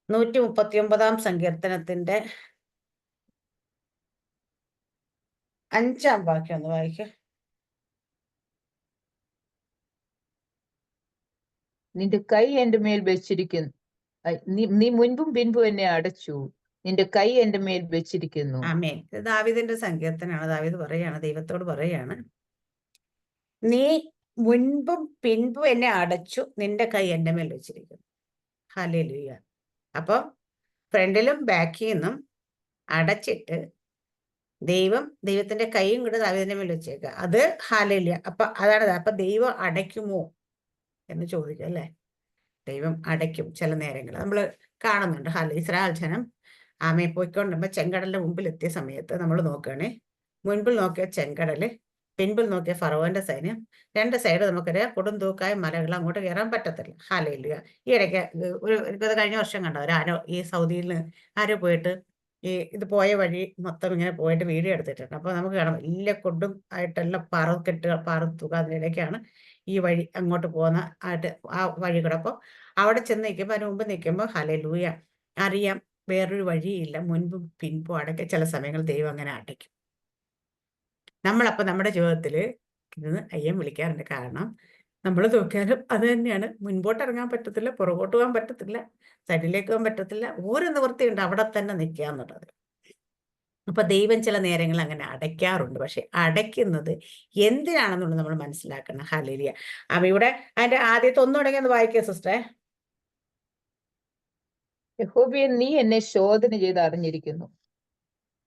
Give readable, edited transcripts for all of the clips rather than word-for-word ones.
139 സങ്കീർത്തനത്തിന്റെ 5 വാക്യം ഒന്ന് വായിക്കുക. നിന്റെ കൈ എന്റെ മേൽ വെച്ചിരിക്കുന്നു, നീ മുൻപും പിൻപും എന്നെ അടച്ചു, നിന്റെ കൈ എന്റെ മേൽ വെച്ചിരിക്കുന്നു. ആമേൻ. ഇത് ദാവീദിന്റെ സങ്കീർത്തനാണ്. ദാവീദ് പറയാണ്, ദൈവത്തോട് പറയാണ്, നീ മുൻപും പിൻപും എന്നെ അടച്ചു, നിന്റെ കൈ എന്റെ മേൽ വെച്ചിരിക്കുന്നു. ഹല്ലേലൂയ. അപ്പൊ ഫ്രണ്ടിലും ബാക്കിൽ നിന്നും അടച്ചിട്ട് ദൈവത്തിന്റെ കൈയും കൂടെ ദാവീദിന്റെ മേൽ വെച്ചേക്കുക. അത് ഹല്ലേലൂയ. അപ്പൊ അതാണ്. അപ്പൊ ദൈവം അടയ്ക്കുമോ എന്ന് ചോദിക്കും അല്ലെ. ദൈവം അടയ്ക്കും ചില നേരങ്ങൾ നമ്മൾ കാണുന്നുണ്ട്. ഇസ്രായേൽ ജനം പോയിക്കൊണ്ടുമ്പോ ചെങ്കടലിന്റെ മുമ്പിൽ എത്തിയ സമയത്ത് നമ്മൾ നോക്കുകയാണെ, മുൻപിൽ നോക്കിയ ചെങ്കടല്, പിൻപിൽ നോക്കിയ ഫറവോന്റെ സൈന്യം, രണ്ട് സൈഡ് നമുക്കറിയാം കൊടുന്തൂക്കായ മലകൾ, അങ്ങോട്ട് കയറാൻ പറ്റത്തില്ല. ഹല്ലേലൂയ. ഈ ഇടയ്ക്ക് എനിക്കത് കഴിഞ്ഞ വർഷം കണ്ടോ, ആരോ ഈ സൗദിയിൽ ആരോ പോയിട്ട് ഇത് പോയ വഴി മൊത്തം ഇങ്ങനെ പോയിട്ട് വീഡിയോ എടുത്തിട്ടുണ്ട്. അപ്പൊ നമുക്ക് കാണാം വലിയ കൊടും ആയിട്ടെല്ലാം പാറത്തുക, അതിനിടയ്ക്കാണ് ഈ വഴി അങ്ങോട്ട് പോകുന്ന ആയിട്ട് ആ വഴി കൂടെ. അപ്പോൾ അവിടെ ചെന്ന് നിൽക്കുമ്പോൾ, അതിന് മുമ്പ് നിൽക്കുമ്പോൾ ഹല്ലേലൂയ അറിയാം വേറൊരു വഴിയില്ല, മുൻപും പിൻപും അടയ്ക്ക. ചില സമയങ്ങൾ ദൈവം അങ്ങനെ അടയ്ക്കും. നമ്മളപ്പോൾ നമ്മുടെ ജീവിതത്തിൽ ഇരുന്ന് അയ്യം വിളിക്കാറുണ്ട്. കാരണം നമ്മൾ നോക്കിയാലും അത് തന്നെയാണ്. മുൻപോട്ട് ഇറങ്ങാൻ പറ്റത്തില്ല, പുറകോട്ട് പോകാൻ പറ്റത്തില്ല, സൈഡിലേക്ക് പോകാൻ പറ്റത്തില്ല. ഒരു നിവൃത്തിയുണ്ട്, അവിടെ തന്നെ നിൽക്കുക എന്നുള്ളത്. അപ്പൊ ദൈവം ചില നേരങ്ങൾ അങ്ങനെ അടയ്ക്കാറുണ്ട്. പക്ഷെ അടയ്ക്കുന്നത് എന്തിനാണെന്നുള്ളത് നമ്മൾ മനസ്സിലാക്കണം. ഹല്ലേലൂയ. അപ്പൊ ഇവിടെ അതിന്റെ ആദ്യത്തെ ഒന്നുകൂടെ ഒന്ന് വായിക്കുക സിസ്റ്ററെ. യഹോവയെ, നീ എന്നെ ശോധന ചെയ്ത് അറിഞ്ഞിരിക്കുന്നു,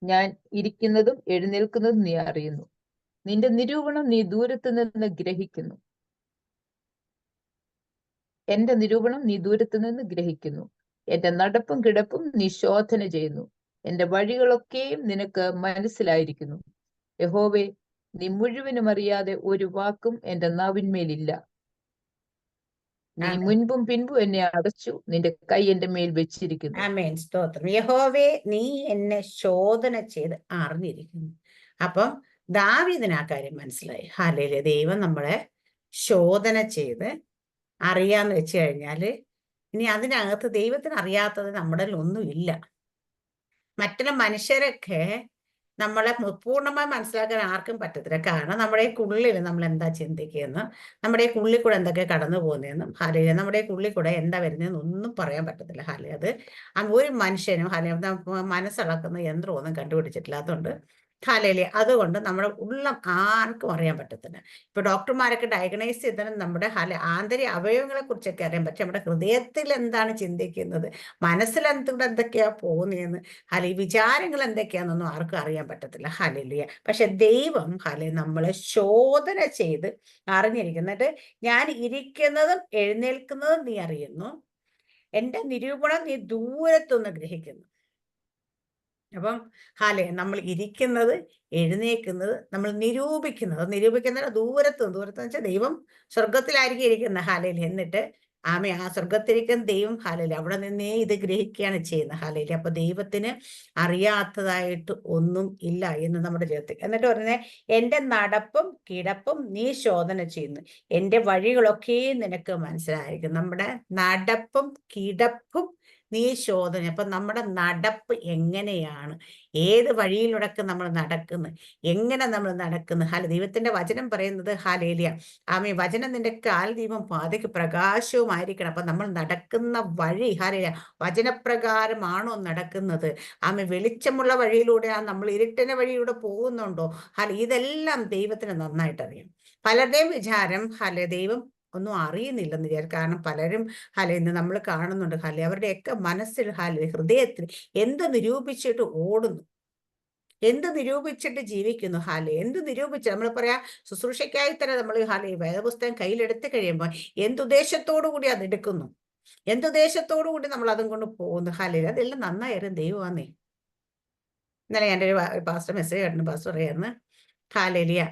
ഞാൻ ഇരിക്കുന്നതും എഴുന്നേൽക്കുന്നതും നീ അറിയുന്നു. നിന്റെ നിരൂപണം നീ ദൂരത്തു നിന്ന് ഗ്രഹിക്കുന്നു. എന്റെ നിരൂപണം നീ ദൂരത്തു നിന്ന് ഗ്രഹിക്കുന്നു. എന്റെ നടപ്പും കിടപ്പും നീ ശോധന ചെയ്യുന്നു. എന്റെ വഴികളൊക്കെയും നിനക്ക് മനസ്സിലായിരിക്കുന്നു. യഹോവേ, നീ മുഴുവനും അറിയാതെ ഒരു വാക്കും എന്റെ നാവിന്മേലില്ല. നീ മുൻപും പിൻപും എന്നെ അടച്ചു, നിന്റെ കൈ എന്റെ മേൽ വെച്ചിരിക്കുന്നു. ആമേൻ. സ്തോത്രം. യഹോവേ, നീ എന്നെ ശോധന ചെയ്ത് അറിഞ്ഞിരിക്കുന്നു. അപ്പം ദാവീദിന് ആ കാര്യം മനസ്സിലായി. ഹല്ലേലൂയ. ദൈവം നമ്മളെ ശോധന ചെയ്ത് അറിയാന്ന് വെച്ച് കഴിഞ്ഞാല് ഇനി അതിനകത്ത് ദൈവത്തിന് അറിയാത്തത് നമ്മുടെ ഒന്നുമില്ല. മറ്റുള്ള മനുഷ്യരൊക്കെ നമ്മളെ പൂർണ്ണമായി മനസ്സിലാക്കാൻ ആർക്കും പറ്റത്തില്ല. കാരണം നമ്മുടെ ഉള്ളിൽ നമ്മൾ എന്താ ചിന്തിക്കുകയെന്നും നമ്മുടെ ഉള്ളിൽ കൂടെ എന്തൊക്കെ കടന്നു പോകുന്നതെന്നും ഹല്ലേലൂയ, നമ്മുടെ ഉള്ളിൽ കൂടെ എന്താ വരുന്നതെന്ന് ഒന്നും പറയാൻ പറ്റത്തില്ല. ഹല്ലേലൂയ. അത് ഒരു മനുഷ്യനും മനസ്സിളക്കുന്ന യന്ത്രമൊന്നും കണ്ടുപിടിച്ചിട്ടില്ലാത്തതുകൊണ്ട് ഹല്ലേലൂയ. അതുകൊണ്ട് നമ്മുടെ ഉള്ളം ആർക്കും അറിയാൻ പറ്റത്തില്ല. ഇപ്പൊ ഡോക്ടർമാരൊക്കെ ഡയഗ്നൈസ് ചെയ്താലും നമ്മുടെ ആന്തരിക അവയവങ്ങളെ കുറിച്ചൊക്കെ അറിയാൻ പറ്റും. നമ്മുടെ ഹൃദയത്തിൽ എന്താണ് ചിന്തിക്കുന്നത്, മനസ്സിൽ എന്തൊക്കെയാ പോകുന്നതെന്ന്, ഈ വിചാരങ്ങൾ എന്തൊക്കെയാണെന്നൊന്നും ആർക്കും അറിയാൻ പറ്റത്തില്ല. ഹല്ലേലൂയ. പക്ഷെ ദൈവം നമ്മളെ ശോധന ചെയ്ത് അറിഞ്ഞിരിക്കുന്നിട്ട്, ഞാൻ ഇരിക്കുന്നതും എഴുന്നേൽക്കുന്നതും നീ അറിയുന്നു, എന്റെ നിരൂപണം നീ ദൂരത്തുനിന്ന് ഗ്രഹിക്കുന്നു. അപ്പം നമ്മൾ ഇരിക്കുന്നത്, എഴുന്നേക്കുന്നത്, നമ്മൾ നിരൂപിക്കുന്നത് ദൂരത്ത് വെച്ചാൽ ദൈവം സ്വർഗത്തിലായിരിക്കും ഇരിക്കുന്നത്. എന്നിട്ട് ആ സ്വർഗത്തിരിക്കുന്ന ദൈവം അവിടെ നിന്നേ ഇത് ഗ്രഹിക്കുകയാണ് ചെയ്യുന്നത്. അപ്പൊ ദൈവത്തിന് അറിയാത്തതായിട്ട് ഒന്നും ഇല്ല എന്ന് നമ്മുടെ ജീവിതത്തിൽ. എന്നിട്ട് പറഞ്ഞേ, എന്റെ നടപ്പും കിടപ്പും നീ ശോധന ചെയ്യുന്നു, എന്റെ വഴികളൊക്കെ നിനക്ക് മനസ്സിലായിരിക്കും. നമ്മുടെ നടപ്പും കിടപ്പും നീ ശോധന. അപ്പൊ നമ്മുടെ നടപ്പ് എങ്ങനെയാണ്, ഏത് വഴിയിലൂടെയൊക്കെ നമ്മൾ നടക്കുന്നത്, എങ്ങനെ നമ്മൾ നടക്കുന്നത്. ദൈവത്തിന്റെ വചനം പറയുന്നത് ഹല്ലേലൂയ, വചനം നിന്റെ കാൽ ദീപം പാതയ്ക്ക് പ്രകാശവുമായിരിക്കണം. അപ്പൊ നമ്മൾ നടക്കുന്ന വഴി ഹല്ലേലൂയ വചനപ്രകാരമാണോ നടക്കുന്നത്? വെളിച്ചമുള്ള വഴിയിലൂടെയാണ്, നമ്മൾ ഇരുട്ടിന്റെ വഴിയിലൂടെ പോകുന്നുണ്ടോ? ഇതെല്ലാം ദൈവത്തിന് നന്നായിട്ട് അറിയാം. പലരുടെയും വിചാരം ദൈവം ഒന്നും അറിയുന്നില്ലെന്ന് വിചാരിക്കും. കാരണം പലരും ഇന്ന് നമ്മൾ കാണുന്നുണ്ട് അവരുടെയൊക്കെ മനസ്സിൽ ഹൃദയത്തിൽ എന്ത് നിരൂപിച്ചിട്ട് ഓടുന്നു, എന്ത് നിരൂപിച്ചിട്ട് ജീവിക്കുന്നു. എന്ത് നിരൂപിച്ച് നമ്മൾ പറയാ, ശുശ്രൂഷയ്ക്കായി തന്നെ നമ്മൾ വേദപുസ്തകം കയ്യിലെടുത്ത് കഴിയുമ്പോൾ എന്തുദ്ദേശത്തോടു കൂടി അത് എടുക്കുന്നു, എന്തുദ്ദേശത്തോടു കൂടി നമ്മൾ അതും കൊണ്ട് പോകുന്നു. അതെല്ലാം നന്നായിരുന്നു ദൈവമാന്നേ. ഇന്നലെ എൻ്റെ ഒരു പാസ്റ്റർ മെസ്സേജ് കണ്ടു. പാസ്റ്റർ പറയായിരുന്നു ഹല്ലേലൂയ,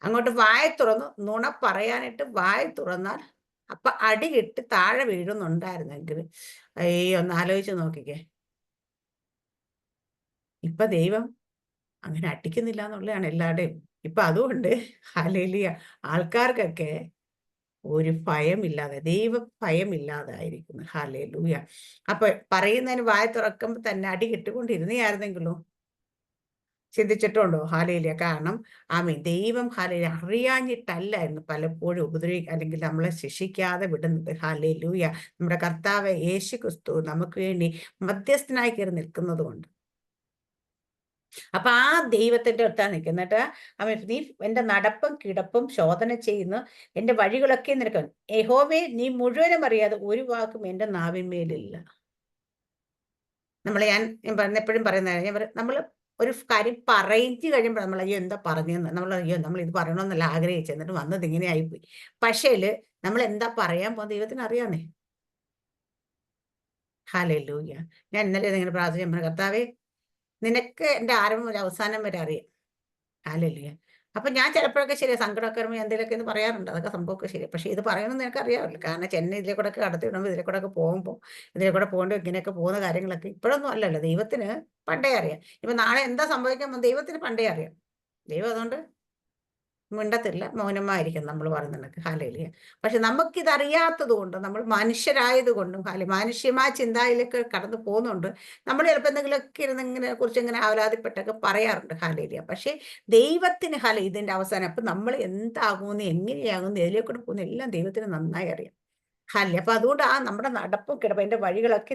അങ്ങോട്ട് വായ തുറന്നു നുണ പറയാനായിട്ട് വായ തുറന്നാൽ അപ്പൊ അടി കിട്ടി താഴെ വീഴുന്നുണ്ടായിരുന്നെങ്കിൽ ഒന്ന് ആലോചിച്ച് നോക്കിക്കേ. ഇപ്പൊ ദൈവം അങ്ങനെ അടിക്കുന്നില്ല എന്നുള്ളതാണ് എല്ലാവരുടെയും. ഇപ്പൊ അതുകൊണ്ട് ഹല്ലേലൂയ ആൾക്കാർക്കൊക്കെ ഒരു ഭയമില്ലാതെ, ദൈവ ഭയമില്ലാതായിരിക്കുന്നു. ഹല്ലേലൂയ. അപ്പൊ പറയുന്നതിന് വായ തുറക്കുമ്പോൾ തന്നെ അടി കിട്ടുകൊണ്ടിരുന്നയായിരുന്നെങ്കിലോ? ചിന്തിച്ചിട്ടുണ്ടോ? ഹല്ലേലൂയ. കാരണം ദൈവം ഹല്ലേലൂയ അറിയാഞ്ഞിട്ടല്ലായിരുന്നു പലപ്പോഴും അല്ലെങ്കിൽ നമ്മളെ ശിക്ഷിക്കാതെ വിടുന്നത്. ഹല്ലേലൂയ. നമ്മുടെ കർത്താവ് യേശു ക്രിസ്തു നമുക്ക് വേണ്ടി മധ്യസ്ഥനായി കയറി നിൽക്കുന്നത് കൊണ്ട്. അപ്പൊ ആ ദൈവത്തിന്റെ അടുത്താണ് നിൽക്കുന്നത്. എന്നിട്ട് നീ എന്റെ നടപ്പും കിടപ്പും ശോധന ചെയ്യുന്നു, എന്റെ വഴികളൊക്കെ നിനക്ക് യഹോവേ നീ മുഴുവനും അറിയാതെ ഒരു വാക്കും എന്റെ നാവിന്മേലില്ല. ഞാൻ എപ്പോഴും പറയുന്നത്, നമ്മൾ ഒരു കാര്യം പറഞ്ഞു കഴിയുമ്പോൾ നമ്മൾ അയ്യോ എന്താ പറഞ്ഞെന്ന് നമ്മൾ ഇത് പറയണമെന്നല്ല ആഗ്രഹിച്ചു, എന്നിട്ട് വന്നത് ഇങ്ങനെ ആയിപ്പോയി. പക്ഷേല് നമ്മൾ എന്താ പറയാൻ പോകുന്ന ദൈവത്തിന് അറിയാമേ. ഹല്ലേലൂയ. ഞാൻ ഇന്നലെ ഇങ്ങനെ പ്രാർത്ഥിച്ചു, കർത്താവേ നിനക്ക് എന്റെ ആരംഭം മുതൽ അവസാനം വരെ അറിയാം. ഹല്ലേലൂയ. അപ്പൊ ഞാൻ ചിലപ്പോഴൊക്കെ ശരിയാ സങ്കടമൊക്കെ വരുമ്പോൾ എന്തെങ്കിലുമൊക്കെ എന്ന് പറയാറുണ്ട്. അതൊക്കെ സംഭവമൊക്കെ ശരി. പക്ഷെ ഇത് പറയണമെന്ന് നിനക്ക് അറിയാമല്ലോ. കാരണം ചെന്നൈ ഇതിലെ കൂടെ ഒക്കെ കടത്തി വിടുമ്പോൾ ഇതിലെ കൂടെ ഒക്കെ പോകുമ്പോൾ ഇതിലെ കൂടെ പോകേണ്ട ഇങ്ങനെയൊക്കെ പോകുന്ന കാര്യങ്ങളൊക്കെ ഇപ്പോഴൊന്നും അല്ലല്ലോ. ദൈവത്തിന് പണ്ടേ അറിയാം. ഇപ്പൊ നാളെ എന്താ സംഭവിക്കാൻ പോകുന്നത് ദൈവത്തിന് പണ്ടേ അറിയാം. ദൈവം അതുകൊണ്ട് മിണ്ടത്തില്ല, മൗനമായിരിക്കും നമ്മൾ പറയുന്നുണ്ട്. ഹല്ലേലൂയ. പക്ഷെ നമുക്കിതറിയാത്തത് കൊണ്ട്, നമ്മൾ മനുഷ്യരായത് കൊണ്ടും മാനുഷ്യമായ ചിന്തയിലേക്ക് കടന്നു പോകുന്നുണ്ട്. നമ്മൾ ചിലപ്പോൾ എന്തെങ്കിലുമൊക്കെ ഇരുന്ന് ഇങ്ങനെ കുറിച്ച് ഇങ്ങനെ ആവലാതിപ്പെട്ടൊക്കെ പറയാറുണ്ട്. ഹല്ലേലൂയ. പക്ഷെ ദൈവത്തിന് ഇതിന്റെ അവസാനം അപ്പൊ നമ്മൾ എന്താകുമെന്ന്, എങ്ങനെയാകുമെന്ന്, ഇതിലേക്കൂടെ പോകുന്ന എല്ലാം ദൈവത്തിന് നന്നായി അറിയാം. അപ്പൊ അതുകൊണ്ട് നമ്മുടെ നടപ്പും കിടപ്പും എന്റെ വഴികളൊക്കെ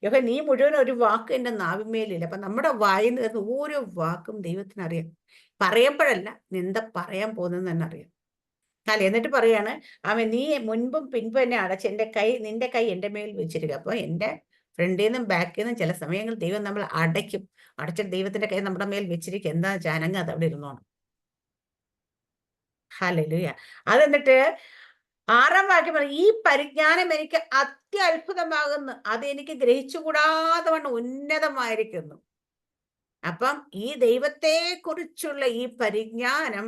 യഹോവേ നീ മുഴുവൻ ഒരു വാക്ക് എന്റെ നാവിന്മേലില്ല. അപ്പൊ നമ്മുടെ വായിൽ നിന്ന് വരുന്ന ഓരോ വാക്കും ദൈവത്തിന് അറിയാം. പറയുമ്പോഴല്ല, എന്താ പറയാൻ പോകുന്നതെന്ന് തന്നെ അറിയാം. എന്നിട്ട് പറയാണ് നീ മുൻപും പിൻപും എന്നെ അടച്ച് നിന്റെ കൈ എന്റെ മേൽ വെച്ചിരിക്കുക. അപ്പൊ എന്റെ ഫ്രണ്ടിൽ നിന്നും ബാക്കിൽ നിന്നും ചില സമയങ്ങളിൽ ദൈവം നമ്മൾ അടയ്ക്കും. അടച്ചിട്ട് ദൈവത്തിന്റെ കൈ നമ്മുടെ മേൽ വെച്ചിരിക്കുക. എന്താ ജാനങ്ങ അത് അവിടെ ഇരുന്നോണം. ഹല്ലേലൂയ. അതെന്നിട്ട് 6-ാം വാക്യം പറയും, ഈ പരിജ്ഞാനം എനിക്ക് അത്യത്ഭുതമാകുന്നു, അത് എനിക്ക് ഗ്രഹിച്ചുകൂടാതെ വണ്ണം ഉന്നതമായിരിക്കുന്നു. അപ്പം ഈ ദൈവത്തെ കുറിച്ചുള്ള ഈ പരിജ്ഞാനം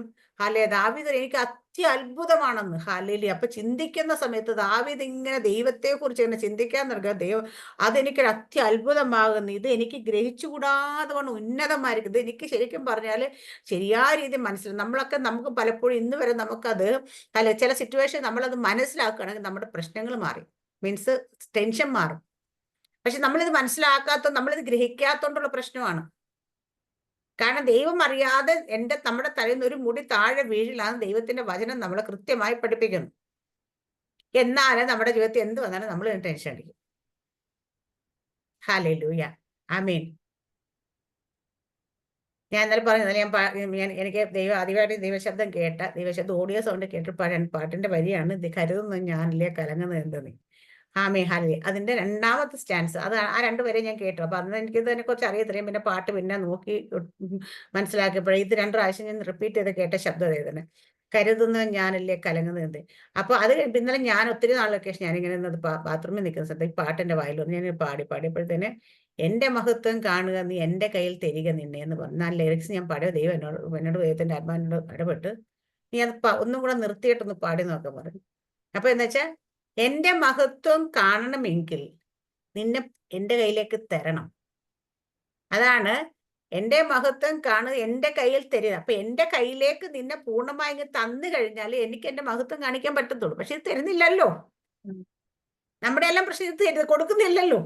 ദാവീദ് എനിക്ക് അത്യത്ഭുതമാണെന്ന്. ഹല്ലേലൂയ. അപ്പൊ ചിന്തിക്കുന്ന സമയത്ത് ദാവീദ് ഇങ്ങനെ ദൈവത്തെ കുറിച്ച് ഇങ്ങനെ ചിന്തിക്കാൻ തുടങ്ങുക. ദൈവം അതെനിക്കൊരു അത്യത്ഭുതമാകുന്നു, ഇത് എനിക്ക് ഗ്രഹിച്ചുകൂടാതെ വണ്ണം ഉന്നതമായിരിക്കും. ഇത് എനിക്ക് ശരിക്കും പറഞ്ഞാൽ ശരിയായ രീതിയിൽ മനസ്സിലാവും. നമുക്ക് പലപ്പോഴും ഇന്ന് വരെ നമുക്കത് ചില സിറ്റുവേഷൻ നമ്മളത് മനസ്സിലാക്കുകയാണെങ്കിൽ നമ്മുടെ പ്രശ്നങ്ങൾ മാറി, മീൻസ് ടെൻഷൻ മാറും. പക്ഷെ നമ്മളിത് നമ്മളിത് ഗ്രഹിക്കാത്തോണ്ടുള്ള പ്രശ്നമാണ്. കാരണം ദൈവം അറിയാതെ നമ്മുടെ തലയിൽ നിന്ന് ഒരു മുടി താഴെ വീഴിലാണ് ദൈവത്തിന്റെ വചനം നമ്മളെ കൃത്യമായി പഠിപ്പിക്കുന്നു. എന്നാലും നമ്മുടെ ജീവിതത്തിൽ എന്ത് വന്നാലും നമ്മൾ ടെൻഷൻ അടിക്കും. ഹല്ലേലൂയ. ആമേൻ. ഞാൻ ഇന്നലെ പറഞ്ഞത്, എനിക്ക് ആദ്യമായിട്ട് ദൈവശബ്ദം ദൈവശബ്ദം ഓഡിയോ സൗണ്ട് കേട്ട് പാട്ടിന്റെ വരിയാണ്, ഇത് കരുതുന്നു ഞാനില്ലേ കലങ്ങുന്നത് എന്തെന്ന്. ഹാലേ. അതിന്റെ 2ാമത്തെ സ്റ്റാൻസ്, അത് ആ 2 വരെ ഞാൻ കേട്ടു. അപ്പൊ അന്ന് എനിക്ക് ഇതിനെ കുറിച്ച് അറിയത്തില്ല. പിന്നെ പാട്ട് പിന്നെ നോക്കി മനസ്സിലാക്കിയപ്പോഴേ ഇത് 2 പ്രാവശ്യം ഞാൻ റിപ്പീറ്റ് ചെയ്ത് കേട്ട ശബ്ദം ഇതിന്. കരുതുന്നത് ഞാനല്ലേ കലങ്ങുന്നത് എന്ത്. അപ്പൊ അത് ഇന്നലെ ഞാൻ ഒത്തിരി നാളിലൊക്കെ ഞാനിങ്ങനെ ബാത്റൂമിൽ നിൽക്കുന്ന സ്ഥലത്ത് ഈ പാട്ടിന്റെ വായിൽ വന്ന് ഞാൻ പാടിയപ്പോഴത്തേന് എന്റെ മഹത്വം കാണുക നീ എന്റെ കയ്യിൽ തരിക നിന്നെ എന്ന് പറഞ്ഞു. ആ ലിറിക്സ് ഞാൻ പാടിയ ദൈവം എന്നോട് ദൈവത്തിന്റെ ആത്മാവിനോട് ഇടപെട്ട് നീ അത് ഒന്നും കൂടെ നിർത്തിയിട്ടൊന്ന് പാടി നോക്കാൻ പറഞ്ഞു. അപ്പൊ എന്ന് വെച്ചാൽ എന്റെ മഹത്വം കാണണമെങ്കിൽ നിന്നെ എന്റെ കയ്യിലേക്ക് തരണം. അതാണ് എന്റെ മഹത്വം കാണുക, എന്റെ കയ്യിൽ തരിക. അപ്പൊ എന്റെ കയ്യിലേക്ക് നിന്നെ പൂർണ്ണമായി തന്നു കഴിഞ്ഞാൽ എനിക്ക് എന്റെ മഹത്വം കാണിക്കാൻ പറ്റത്തുള്ളൂ. പക്ഷെ ഇത് തരുന്നില്ലല്ലോ. നമ്മുടെ എല്ലാം പ്രശ്നം ഇത് കൊടുക്കുന്നില്ലല്ലോ.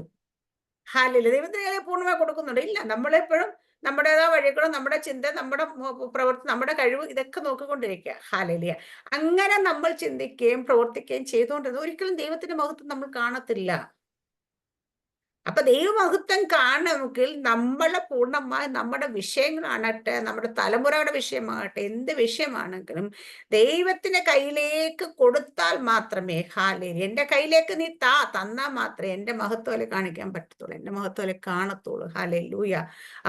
ഹല്ലേലൂയ. ദൈവത്തിന് കയ്യിൽ പൂർണ്ണമായി കൊടുക്കുന്നുണ്ട് ഇല്ല. നമ്മളെപ്പോഴും നമ്മുടേതായ വഴികളും നമ്മുടെ ചിന്ത, നമ്മുടെ പ്രവൃത്തി, നമ്മുടെ കഴിവ് ഇതൊക്കെ നോക്കിക്കൊണ്ടിരിക്കുക. ഹല്ലേലൂയ. അങ്ങനെ നമ്മൾ ചിന്തിക്കുകയും പ്രവർത്തിക്കുകയും ചെയ്തുകൊണ്ടിരുന്നത് ഒരിക്കലും ദൈവത്തിന്റെ മഹത്വം നമ്മൾ കാണത്തില്ല. അപ്പൊ ദൈവമഹത്വം കാണണമെങ്കിൽ നമ്മളെ പൂർണ്ണമായി നമ്മുടെ വിഷയങ്ങളാകട്ടെ, നമ്മുടെ തലമുറയുടെ വിഷയമാകട്ടെ, എന്ത് വിഷയമാണെങ്കിലും ദൈവത്തിന്റെ കയ്യിലേക്ക് കൊടുത്താൽ മാത്രമേ, ഹല്ലേലൂയ, എന്റെ കയ്യിലേക്ക് നീ തന്നാൽ മാത്രമേ എന്റെ മഹത്വം കാണിക്കാൻ പറ്റത്തുള്ളൂ, എന്റെ മഹത്വം കാണത്തുള്ളൂ. ഹല്ലേലൂയ.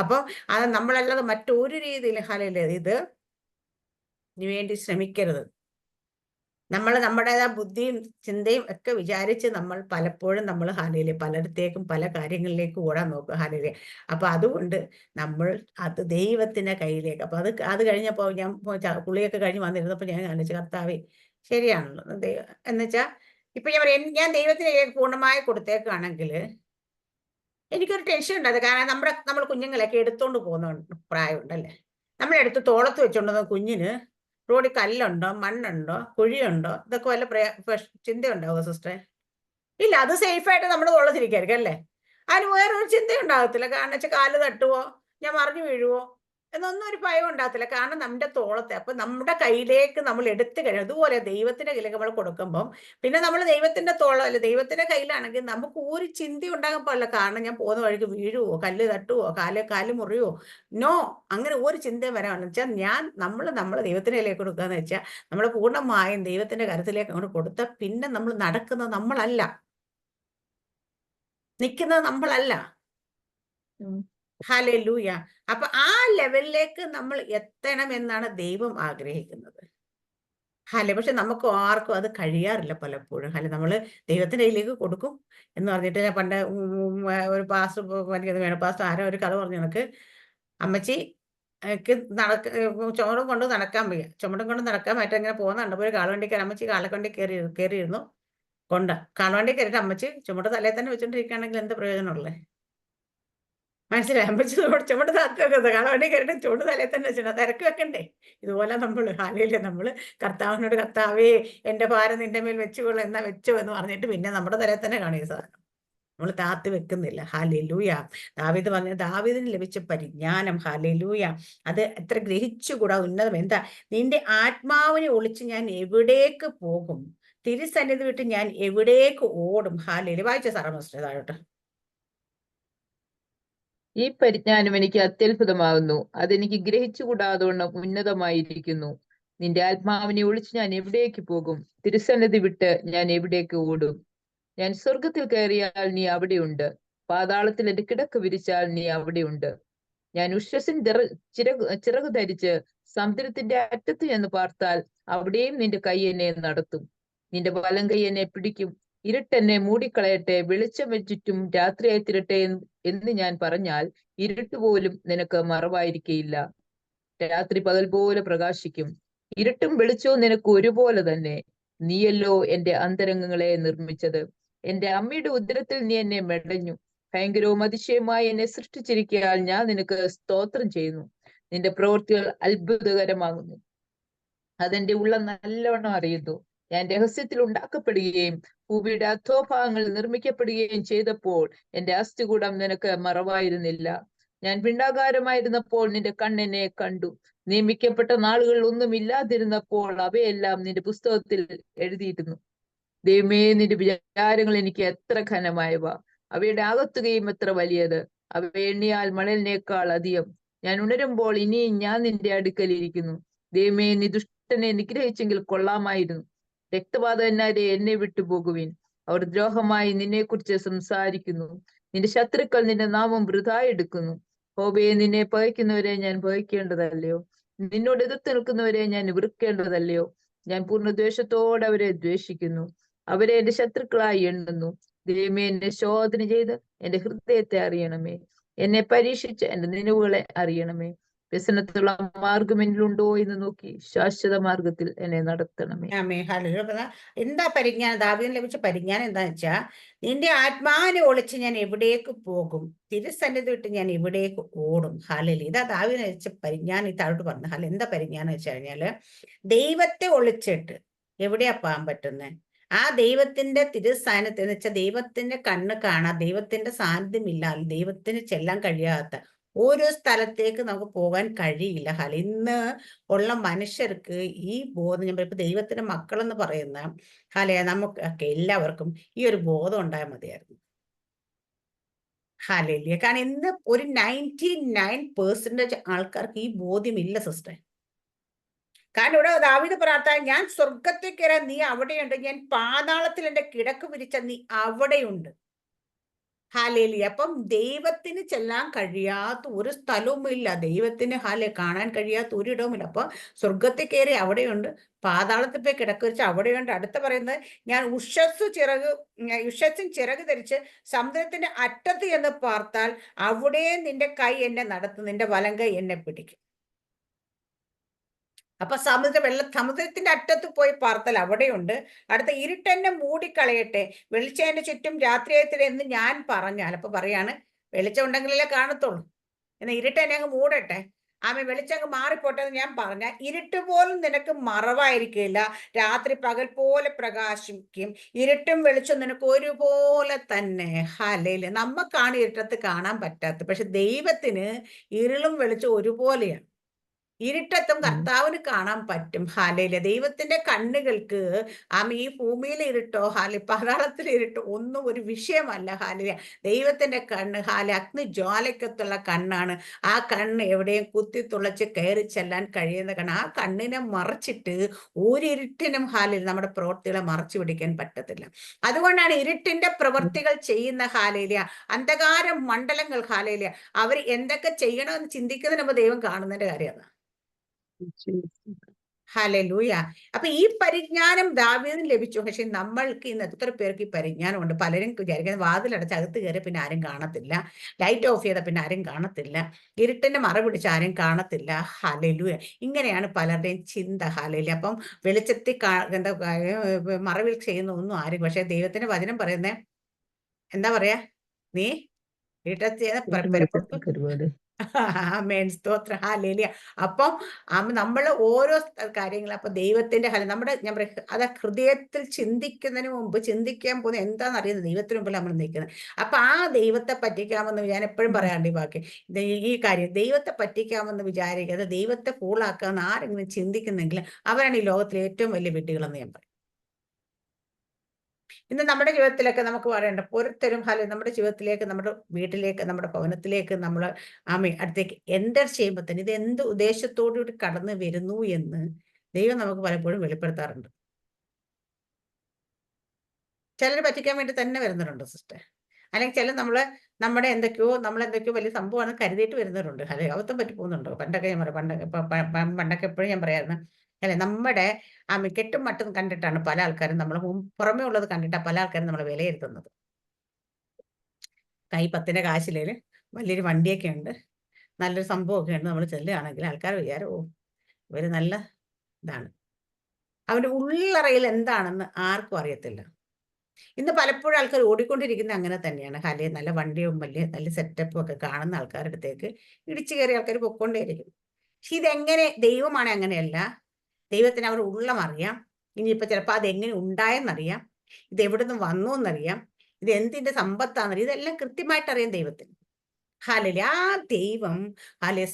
അപ്പൊ അത് നമ്മളല്ലാതെ മറ്റൊരു രീതിയിൽ ഹല്ലേലൂയ ഇത് വേണ്ടി ശ്രമിക്കരുത്. നമ്മൾ നമ്മുടേതായ ബുദ്ധിയും ചിന്തയും ഒക്കെ വിചാരിച്ച് നമ്മൾ പലപ്പോഴും നമ്മൾ ഹല്ലേലൂയ പലയിടത്തേക്കും പല കാര്യങ്ങളിലേക്കും ഓടാൻ നോക്കും. ഹല്ലേലൂയ. അപ്പൊ അതുകൊണ്ട് നമ്മൾ അത് ദൈവത്തിന്റെ കയ്യിലേക്ക്, അപ്പൊ അത് കഴിഞ്ഞപ്പോ ഞാൻ കുളിയൊക്കെ കഴിഞ്ഞ് വന്നിരുന്നപ്പോ ഞാൻ കാണിച്ചു, കർത്താവേ ശരിയാണല്ലോ എന്നുവെച്ചാൽ ഇപ്പൊ ഞാൻ പറയാം, ഞാൻ ദൈവത്തിന് പൂർണ്ണമായി കൊടുത്തേക്കാണെങ്കിൽ എനിക്കൊരു ടെൻഷൻ ഉണ്ടായത്. കാരണം നമ്മൾ കുഞ്ഞുങ്ങളൊക്കെ എടുത്തോണ്ട് പോകുന്ന പ്രായമുണ്ടല്ലേ. നമ്മളെടുത്ത് തോളത്ത് വെച്ചോണ്ടുന്ന കുഞ്ഞിന് റോഡിൽ കല്ലുണ്ടോ, മണ്ണുണ്ടോ, കുഴിയുണ്ടോ, ഇതൊക്കെ വല്ല ചിന്തയുണ്ടാവുമോ സിസ്റ്ററെ? ഇല്ല, അത് സേഫായിട്ട് നമ്മൾ തുളച്ചിരിക്കായിരിക്കും അല്ലേ? അതിന് വേറൊരു ചിന്തയുണ്ടാകത്തില്ല. കാരണം വെച്ചാൽ കാല് തട്ടുവോ, ഞാൻ മറിഞ്ഞു വീഴുവോ എന്നൊന്നും ഒരു ഭയം ഉണ്ടാകത്തില്ല. കാരണം നമ്മുടെ തോളത്തെ, അപ്പൊ നമ്മുടെ കയ്യിലേക്ക് നമ്മൾ എടുത്തു കഴിയും. അതുപോലെ ദൈവത്തിന്റെ കയ്യിലേക്ക് നമ്മൾ കൊടുക്കുമ്പം പിന്നെ നമ്മൾ ദൈവത്തിന്റെ തോളം അല്ലെ, ദൈവത്തിന്റെ കയ്യിലാണെങ്കിൽ നമുക്ക് ഒരു ചിന്ത ഉണ്ടാകാൻ പാടില്ല. കാരണം ഞാൻ പോകുന്ന വഴിക്ക് വീഴുവോ, കല്ല് തട്ടുവോ, കാല് മുറിയുവോ, നോ, അങ്ങനെ ഒരു ചിന്തയും വരാമെന്ന് വെച്ചാൽ നമ്മൾ ദൈവത്തിന്റെ കയ്യിലേക്ക് കൊടുക്കാന്ന് വെച്ചാൽ നമ്മൾ പൂർണ്ണമായും ദൈവത്തിന്റെ കരുത്തിലേക്ക് അങ്ങോട്ട് കൊടുത്താൽ പിന്നെ നമ്മൾ നടക്കുന്നത് നമ്മളല്ല, നിൽക്കുന്നത് നമ്മളല്ല. ഹല്ലേലൂയ. അപ്പൊ ആ ലെവലിലേക്ക് നമ്മൾ എത്തണം എന്നാണ് ദൈവം ആഗ്രഹിക്കുന്നത്. പക്ഷെ നമുക്ക് ആർക്കും അത് കഴിയാറില്ല പലപ്പോഴും. നമ്മള് ദൈവത്തിന്റെ കയ്യിലേക്ക് കൊടുക്കും എന്ന് പറഞ്ഞിട്ട് ഞാൻ പണ്ട് ഒരു പാസ്റ്റർ, എനിക്കത് വേണം, പാസ്റ്റർ ആരോ ഒരു കഥ പറഞ്ഞു കണക്ക്, അമ്മച്ചി ചുമടും കൊണ്ട് നടക്കാൻ വയ്യ, ചുമടും കൊണ്ട് നടക്കാൻ പറ്റാ, ഇങ്ങനെ പോകുന്ന കണ്ടപ്പോൾ ഒരു കാളവണ്ടിക്കാരൻ, അമ്മച്ചി കാളവണ്ടി കയറിയിരുന്നു കാളവണ്ടി കയറിയിട്ട് അമ്മച്ചി ചുമട് തലയിൽ തന്നെ വെച്ചോണ്ടിരിക്കുകയാണെങ്കിൽ എന്ത് പ്രയോജനമുള്ളേ? മനസ്സിലായി? അമ്മച്ചി ചുമട് താത്തി വെക്കുന്നത്, കാളവണ്ടി കയറിയിട്ട് ചുമട് തലയിൽ തന്നെ വെച്ചിട്ട് അത് ഇറക്കി വെക്കണ്ടേ? ഇതുപോലെ നമ്മള് കർത്താവിനോട്, കർത്താവേ എന്റെ ഭാരം നിന്റെ മേൽ വെച്ചുകൊള്ളു, എന്നാ വെച്ചോ എന്ന് പറഞ്ഞിട്ട് പിന്നെ നമ്മുടെ തലയിൽ തന്നെ കാണും ഈ സാധനം. നമ്മൾ താത്തി വെക്കുന്നില്ല. ഹല്ലേലൂയ. ദാവീദ് പറഞ്ഞ, ദാവീദിന് ലഭിച്ച പരിജ്ഞാനം, ഹല്ലേലൂയ, അത് എത്ര ഗ്രഹിച്ചുകൂടാ ഉന്നതം. എന്താ? നിന്റെ ആത്മാവിനെ ഒളിച്ച് ഞാൻ എവിടേക്ക് പോകും, തിരുസന്നിധി വിട്ട് ഞാൻ എവിടേക്ക് ഓടും. ഹല്ലേലൂയ. വായിച്ച സാറാ മിസ്റ്റർ താഴോട്ട്. ഈ പരിജ്ഞാനം എനിക്ക് അത്യത്ഭുതമാകുന്നു, അതെനിക്ക് ഗ്രഹിച്ചുകൂടാതോണം ഉന്നതമായിരിക്കുന്നു. നിന്റെ ആത്മാവിനെ ഒളിച്ച് ഞാൻ എവിടേക്ക് പോകും, തിരുസന്നിധി വിട്ട് ഞാൻ എവിടേക്ക് ഓടും. ഞാൻ സ്വർഗത്തിൽ കയറിയാൽ നീ അവിടെയുണ്ട്, പാതാളത്തിൽ എന്റെ കിടക്ക് വിരിച്ചാൽ നീ അവിടെയുണ്ട്. ഞാൻ ഉഷസ്സിൻ ചിറക് ധരിച്ച് സമുദ്രത്തിന്റെ അറ്റത്ത് ചെന്ന് പാർത്താൽ അവിടെയും നിന്റെ കൈ എന്നെ നടത്തും. നിന്റെ വലം കൈ എന്നെ പിടിക്കും. ഇരുട്ടെന്നെ മൂടിക്കളയട്ടെ, വെളിച്ചം ചുറ്റും രാത്രിയായി തീരട്ടെ എന്ന് ഞാൻ പറഞ്ഞാൽ ഇരുട്ട് പോലും നിനക്ക് മറവായിരിക്കയില്ല. രാത്രി പകൽ പോലെ പ്രകാശിക്കും, ഇരുട്ടും വെളിച്ചവും നിനക്ക് ഒരുപോലെ തന്നെ. നീയല്ലോ എന്റെ അന്തരംഗങ്ങളെ നിർമ്മിച്ചത്, എന്റെ അമ്മയുടെ ഉദരത്തിൽ നീ എന്നെ മെടഞ്ഞു. ഭയങ്കരവും അതിശയമായി എന്നെ സൃഷ്ടിച്ചിരിക്കയാൽ ഞാൻ നിനക്ക് സ്തോത്രം ചെയ്യുന്നു. നിന്റെ പ്രവൃത്തികൾ അത്ഭുതകരമാകുന്നു, അതെന്റെ ഉള്ളം നല്ലവണ്ണം അറിയുന്നു. ഞാൻ രഹസ്യത്തിൽ ഉണ്ടാക്കപ്പെടുകയും ഭൂമിയുടെ അധോഭാഗങ്ങൾ നിർമ്മിക്കപ്പെടുകയും ചെയ്തപ്പോൾ എന്റെ അസ്ഥികൂടം നിനക്ക് മറവായിരുന്നില്ല. ഞാൻ പിണ്ടാകാരമായിരുന്നപ്പോൾ നിന്റെ കണ്ണെന്നെ കണ്ടു. നിയമിക്കപ്പെട്ട നാളുകളിൽ ഒന്നും ഇല്ലാതിരുന്നപ്പോൾ അവയെല്ലാം നിന്റെ പുസ്തകത്തിൽ എഴുതിയിരുന്നു. ദൈവമേ, നിന്റെ വിചാരങ്ങൾ എനിക്ക് എത്ര ഘനമായവ, അവയുടെ ആകത്തുകയും എത്ര വലിയത്. അവ എണ്ണിയാൽ മണലിനേക്കാൾ അധികം. ഞാൻ ഉണരുമ്പോൾ ഇനിയും ഞാൻ നിന്റെ അടുക്കൽ ഇരിക്കുന്നു. ദൈവമേ, നീ ദുഷ്ടനെ നിഗ്രഹിച്ചെങ്കിൽ കൊള്ളാമായിരുന്നു. രക്തപാതകന്മാരെ എന്നെ വിട്ടുപോകുവിൻ, അവർ ദ്രോഹമായി നിന്നെക്കുറിച്ച് സംസാരിക്കുന്നു. നിന്റെ ശത്രുക്കൾ നിന്റെ നാമം വൃഥാ എടുക്കുന്നു. ഹോബയെ, നിന്നെ പകയ്ക്കുന്നവരെ ഞാൻ പകയ്ക്കേണ്ടതല്ലയോ? നിന്നോട് എതിർത്ത് നിൽക്കുന്നവരെ ഞാൻ വെറുക്കേണ്ടതല്ലയോ? ഞാൻ പൂർണ്ണ ദ്വേഷത്തോടെ അവരെ ദ്വേഷിക്കുന്നു, അവരെ എന്റെ ശത്രുക്കളായി എണ്ണുന്നു. ദൈവമേ, എന്നെ ശോധന ചെയ്ത് എന്റെ ഹൃദയത്തെ അറിയണമേ, എന്നെ പരീക്ഷിച്ച് എന്റെ നിലവുകളെ അറിയണമേ. വ്യസനത്തിലുള്ള മാർഗം എന്നിലുണ്ടോ എന്ന് നോക്കി ശാശ്വത മാർഗത്തിൽ എന്നെ നടത്തണമേ. ഹല്ലേലൂയ. എന്താ പരിജ്ഞാനം? ദാവീദിന് ലഭിച്ച പരിജ്ഞാനം എന്താന്ന് വെച്ചാൽ, നിന്റെ ആത്മാവിനെ ഒളിച്ച് ഞാൻ എവിടേക്ക് പോകും, തിരുസന്നിധി വിട്ട് ഞാൻ എവിടേക്ക് ഓടും. ഹല്ലേലൂയ. ഇതാ ദാവീദിന് ലഭിച്ച പരിജ്ഞാനം. ഈ താഴോട്ട് പറഞ്ഞു. എന്താ പരിജ്ഞാനം വെച്ച് കഴിഞ്ഞാല്, ദൈവത്തെ ഒളിച്ചിട്ട് എവിടെയാ പോകാൻ പറ്റുന്നത്? ആ ദൈവത്തിന്റെ തിരുസാന്നിധ്യം എന്ന് വെച്ചാൽ ദൈവത്തിന്റെ കണ്ണ് കാണാൻ, ദൈവത്തിന്റെ സാന്നിധ്യമില്ലാതെ ദൈവത്തിന് ചെല്ലാൻ കഴിയാത്ത ഒരു സ്ഥലത്തേക്ക് നമുക്ക് പോകാൻ കഴിയില്ല. ഇന്ന് ഉള്ള മനുഷ്യർക്ക് ഈ ബോധം, ഞാൻ ഇപ്പൊ ദൈവത്തിന്റെ മക്കളെന്ന് പറയുന്ന നമുക്ക് എല്ലാവർക്കും ഈ ഒരു ബോധം ഉണ്ടായാൽ മതിയായിരുന്നു. കാരണം ഇന്ന് ഒരു 99% ആൾക്കാർക്ക് ഈ ബോധ്യമില്ല സിസ്റ്റർ. കാരണം ഇവിടെ ദാവീദ് പ്രാർത്ഥന, ഞാൻ സ്വർഗത്തിൽ കയറാൻ നീ അവിടെയുണ്ട്, ഞാൻ പാതാളത്തിൽ എന്റെ കിടക്ക് വിരിച്ച നീ അവിടെയുണ്ട്. അപ്പം ദൈവത്തിന് ചെല്ലാൻ കഴിയാത്ത ഒരു സ്ഥലവുമില്ല, ദൈവത്തിന് കാണാൻ കഴിയാത്ത ഒരിടവുമില്ല. അപ്പൊ സ്വർഗത്തിൽ കയറി അവിടെയുണ്ട്, പാതാളത്തിൽ പോയി കിടക്ക് വെച്ച് അവിടെയുണ്ട്. അടുത്ത പറയുന്നത്, ഞാൻ ഉഷസ്സിൻ ചിറക് ധരിച്ച് സമുദ്രത്തിന്റെ അറ്റത്ത് എന്ന് പാർത്താൽ അവിടെ നിന്റെ കൈ എന്നെ നടത്തും, നിന്റെ വലം കൈ എന്നെ പിടിക്കും. അപ്പൊ സമുദ്രത്തിന്റെ അറ്റത്ത് പോയി പാർത്തൽ അവിടെയുണ്ട്. അടുത്ത, ഇരുട്ടെന്നെ മൂടിക്കളയട്ടെ, വെളിച്ചം എന്റെ ചുറ്റും രാത്രിയായി എന്ന് ഞാൻ പറഞ്ഞാൽ, അപ്പൊ പറയാണ് വെളിച്ചം ഉണ്ടെങ്കിലല്ലേ കാണത്തുള്ളൂ, എന്നാൽ ഇരുട്ടെന്നെ അങ്ങ് മൂടട്ടെ. ആമേ, വെളിച്ചങ്ങ് മാറിപ്പോട്ടെ എന്ന് ഞാൻ പറഞ്ഞ, ഇരുട്ട് പോലും നിനക്ക് മറവായിരിക്കില്ല. രാത്രി പകൽ പോലെ പ്രകാശിക്കും. ഇരുട്ടും വെളിച്ചം നിനക്ക് ഒരുപോലെ തന്നെ. ഹല്ലേലൂയ. നമുക്കാണ് ഇരുട്ടത്ത് കാണാൻ പറ്റാത്തത്. പക്ഷെ ദൈവത്തിന് ഇരുളും വെളിച്ചം ഒരുപോലെയാണ്. ഇരുട്ടത്തും കർത്താവിന് കാണാൻ പറ്റും. ഹല്ലേലൂയ. ദൈവത്തിന്റെ കണ്ണുകൾക്ക് ഈ ഭൂമിയിലെ ഇരുട്ടോ പാതാളത്തിലെ ഇരുട്ടോ ഒന്നും ഒരു വിഷയമല്ല. ഹല്ലേലൂയ. ദൈവത്തിന്റെ കണ്ണ് അഗ്നിജ്വാലയ്ക്കത്തുള്ള കണ്ണാണ്. ആ കണ്ണ് എവിടെയും കുത്തിത്തുളച്ച് കയറി ചെല്ലാൻ കഴിയുന്ന കണ്ണ്. ആ കണ്ണിനെ മറച്ചിട്ട് ഒരിരുട്ടിനും നമ്മുടെ പ്രവൃത്തികളെ മറച്ചു പിടിക്കാൻ പറ്റത്തില്ല. അതുകൊണ്ടാണ് ഇരുട്ടിന്റെ പ്രവൃത്തികൾ ചെയ്യുന്ന അന്ധകാര മണ്ഡലങ്ങൾ അവർ എന്തൊക്കെ ചെയ്യണമെന്ന് ചിന്തിക്കുന്നതിന് മുമ്പ് ദൈവം കാണുന്നതിന്റെ കാര്യമാണ്. ഹല്ലേലൂയ. അപ്പൊ ഈ പരിജ്ഞാനം ദാവീദിന് ലഭിച്ചു. പക്ഷെ നമ്മൾക്ക് ഇന്ന് എത്ര പേർക്ക് ഈ പരിജ്ഞാനമുണ്ട്? പലരും വിചാരിക്കുന്നത് വാതിലടച്ച് അകത്ത് കയറി പിന്നെ ആരും കാണത്തില്ല, ലൈറ്റ് ഓഫ് ചെയ്ത പിന്നെ ആരും കാണത്തില്ല, ഇരുട്ടിന്റെ മറ പിടിച്ച് ആരും കാണത്തില്ല. ഹല്ലേലൂയ. ഇങ്ങനെയാണ് പലരുടെയും ചിന്ത. ഹല്ലേലൂയ. അപ്പം വെളിച്ചത്തിൽ എന്താ മറവിൽ ചെയ്യുന്ന ഒന്നും ആരും, പക്ഷെ ദൈവത്തിന്റെ വചനം പറയുന്നേ എന്താ പറയാ? നീ ഇരുട്ടത്ത് ചെയ്യുന്ന ആമേൻ. സ്തോത്രം. ഹല്ലേലൂയ. അപ്പം നമ്മൾ ഓരോ കാര്യങ്ങൾ അപ്പൊ ദൈവത്തിന്റെ നമ്മുടെ ഞാൻ പറയാം അത് ഹൃദയത്തിൽ ചിന്തിക്കുന്നതിന് മുമ്പ് ചിന്തിക്കാൻ പോകുന്നത് എന്താണെന്ന് അറിയുന്നത് ദൈവത്തിന് മുമ്പിൽ നമ്മൾ നിൽക്കുന്നത്. അപ്പൊ ആ ദൈവത്തെ പറ്റിക്കാമെന്ന് ഞാൻ എപ്പോഴും പറയാറുണ്ട് ഈ ബാക്കി ഈ കാര്യം ദൈവത്തെ പറ്റിക്കാമെന്ന് വിചാരിക്കാതെ ദൈവത്തെ ഫൂളാക്കാമെന്ന് ആരെങ്കിലും ചിന്തിക്കുന്നെങ്കിൽ അവരാണ് ഈ ലോകത്തിലെ ഏറ്റവും വലിയ വിഡ്ഢികളെന്ന് ഞാൻ പറയും. ഇന്ന് നമ്മുടെ ജീവിതത്തിലൊക്കെ നമുക്ക് പറയണ്ട പൊരുത്തരും നമ്മുടെ ജീവിതത്തിലേക്ക്, നമ്മുടെ വീട്ടിലേക്ക്, നമ്മുടെ ഭവനത്തിലേക്ക് നമ്മൾ അടുത്തേക്ക് എൻ്റർ ചെയ്യുമ്പോൾ തന്നെ ഇത് എന്ത് ഉദ്ദേശത്തോടുകൂടി കടന്നു വരുന്നു എന്ന് ദൈവം നമുക്ക് പലപ്പോഴും വെളിപ്പെടുത്താറുണ്ട്. ചിലർ പറ്റിക്കാൻ വേണ്ടി തന്നെ വരുന്നവരുണ്ട് സിസ്റ്റർ. അല്ലെങ്കിൽ ചില നമ്മളെ എന്തൊക്കെയോ വലിയ സംഭവമാണ് കരുതിയിട്ട് വരുന്നവരുണ്ട്. അബദ്ധം പറ്റി പോകുന്നുണ്ടോ? പണ്ടൊക്കെ ഞാൻ പറയാം, പണ്ടൊക്കെ എപ്പോഴും ഞാൻ പറയായിരുന്നു നമ്മുടെ കെട്ടും മട്ടും കണ്ടിട്ടാണ് പല ആൾക്കാരും നമ്മളെ പുറമേ ഉള്ളത് കണ്ടിട്ടാണ് പല ആൾക്കാരും നമ്മളെ വിലയിരുത്തുന്നത്. കൈ 10ന്റെ കാശില്ലേല് വലിയൊരു വണ്ടിയൊക്കെ ഉണ്ട്, നല്ലൊരു സംഭവമൊക്കെ ഉണ്ട്, നമ്മൾ ചെല്ലുകയാണെങ്കിൽ ആൾക്കാർ വിചാരം ഇവര് നല്ല ഇതാണ്. അവന്റെ ഉള്ളറയിൽ എന്താണെന്ന് ആർക്കും അറിയത്തില്ല. ഇന്ന് പലപ്പോഴും ആൾക്കാർ ഓടിക്കൊണ്ടിരിക്കുന്നത് അങ്ങനെ തന്നെയാണ്. നല്ല വണ്ടിയും വലിയ നല്ല സെറ്റപ്പും ഒക്കെ കാണുന്ന ആൾക്കാരുടെ അടുത്തേക്ക് ഇടിച്ചു കയറിയ ആൾക്കാർ പൊക്കൊണ്ടേയിരിക്കും. പക്ഷെ ഇതെങ്ങനെ ദൈവമാണ് അങ്ങനെയല്ല. ദൈവത്തിന് അവരുടെ ഉള്ളം അറിയാം. ഇനിയിപ്പോ ചിലപ്പോൾ അതെങ്ങനെ ഉണ്ടായെന്നറിയാം, ഇത് എവിടുന്ന് വന്നു എന്നറിയാം, ഇത് എന്തിന്റെ സമ്പത്താണെന്നറിയാം, ഇതെല്ലാം കൃത്യമായിട്ട് അറിയാം ദൈവത്തിന്. ആ ദൈവം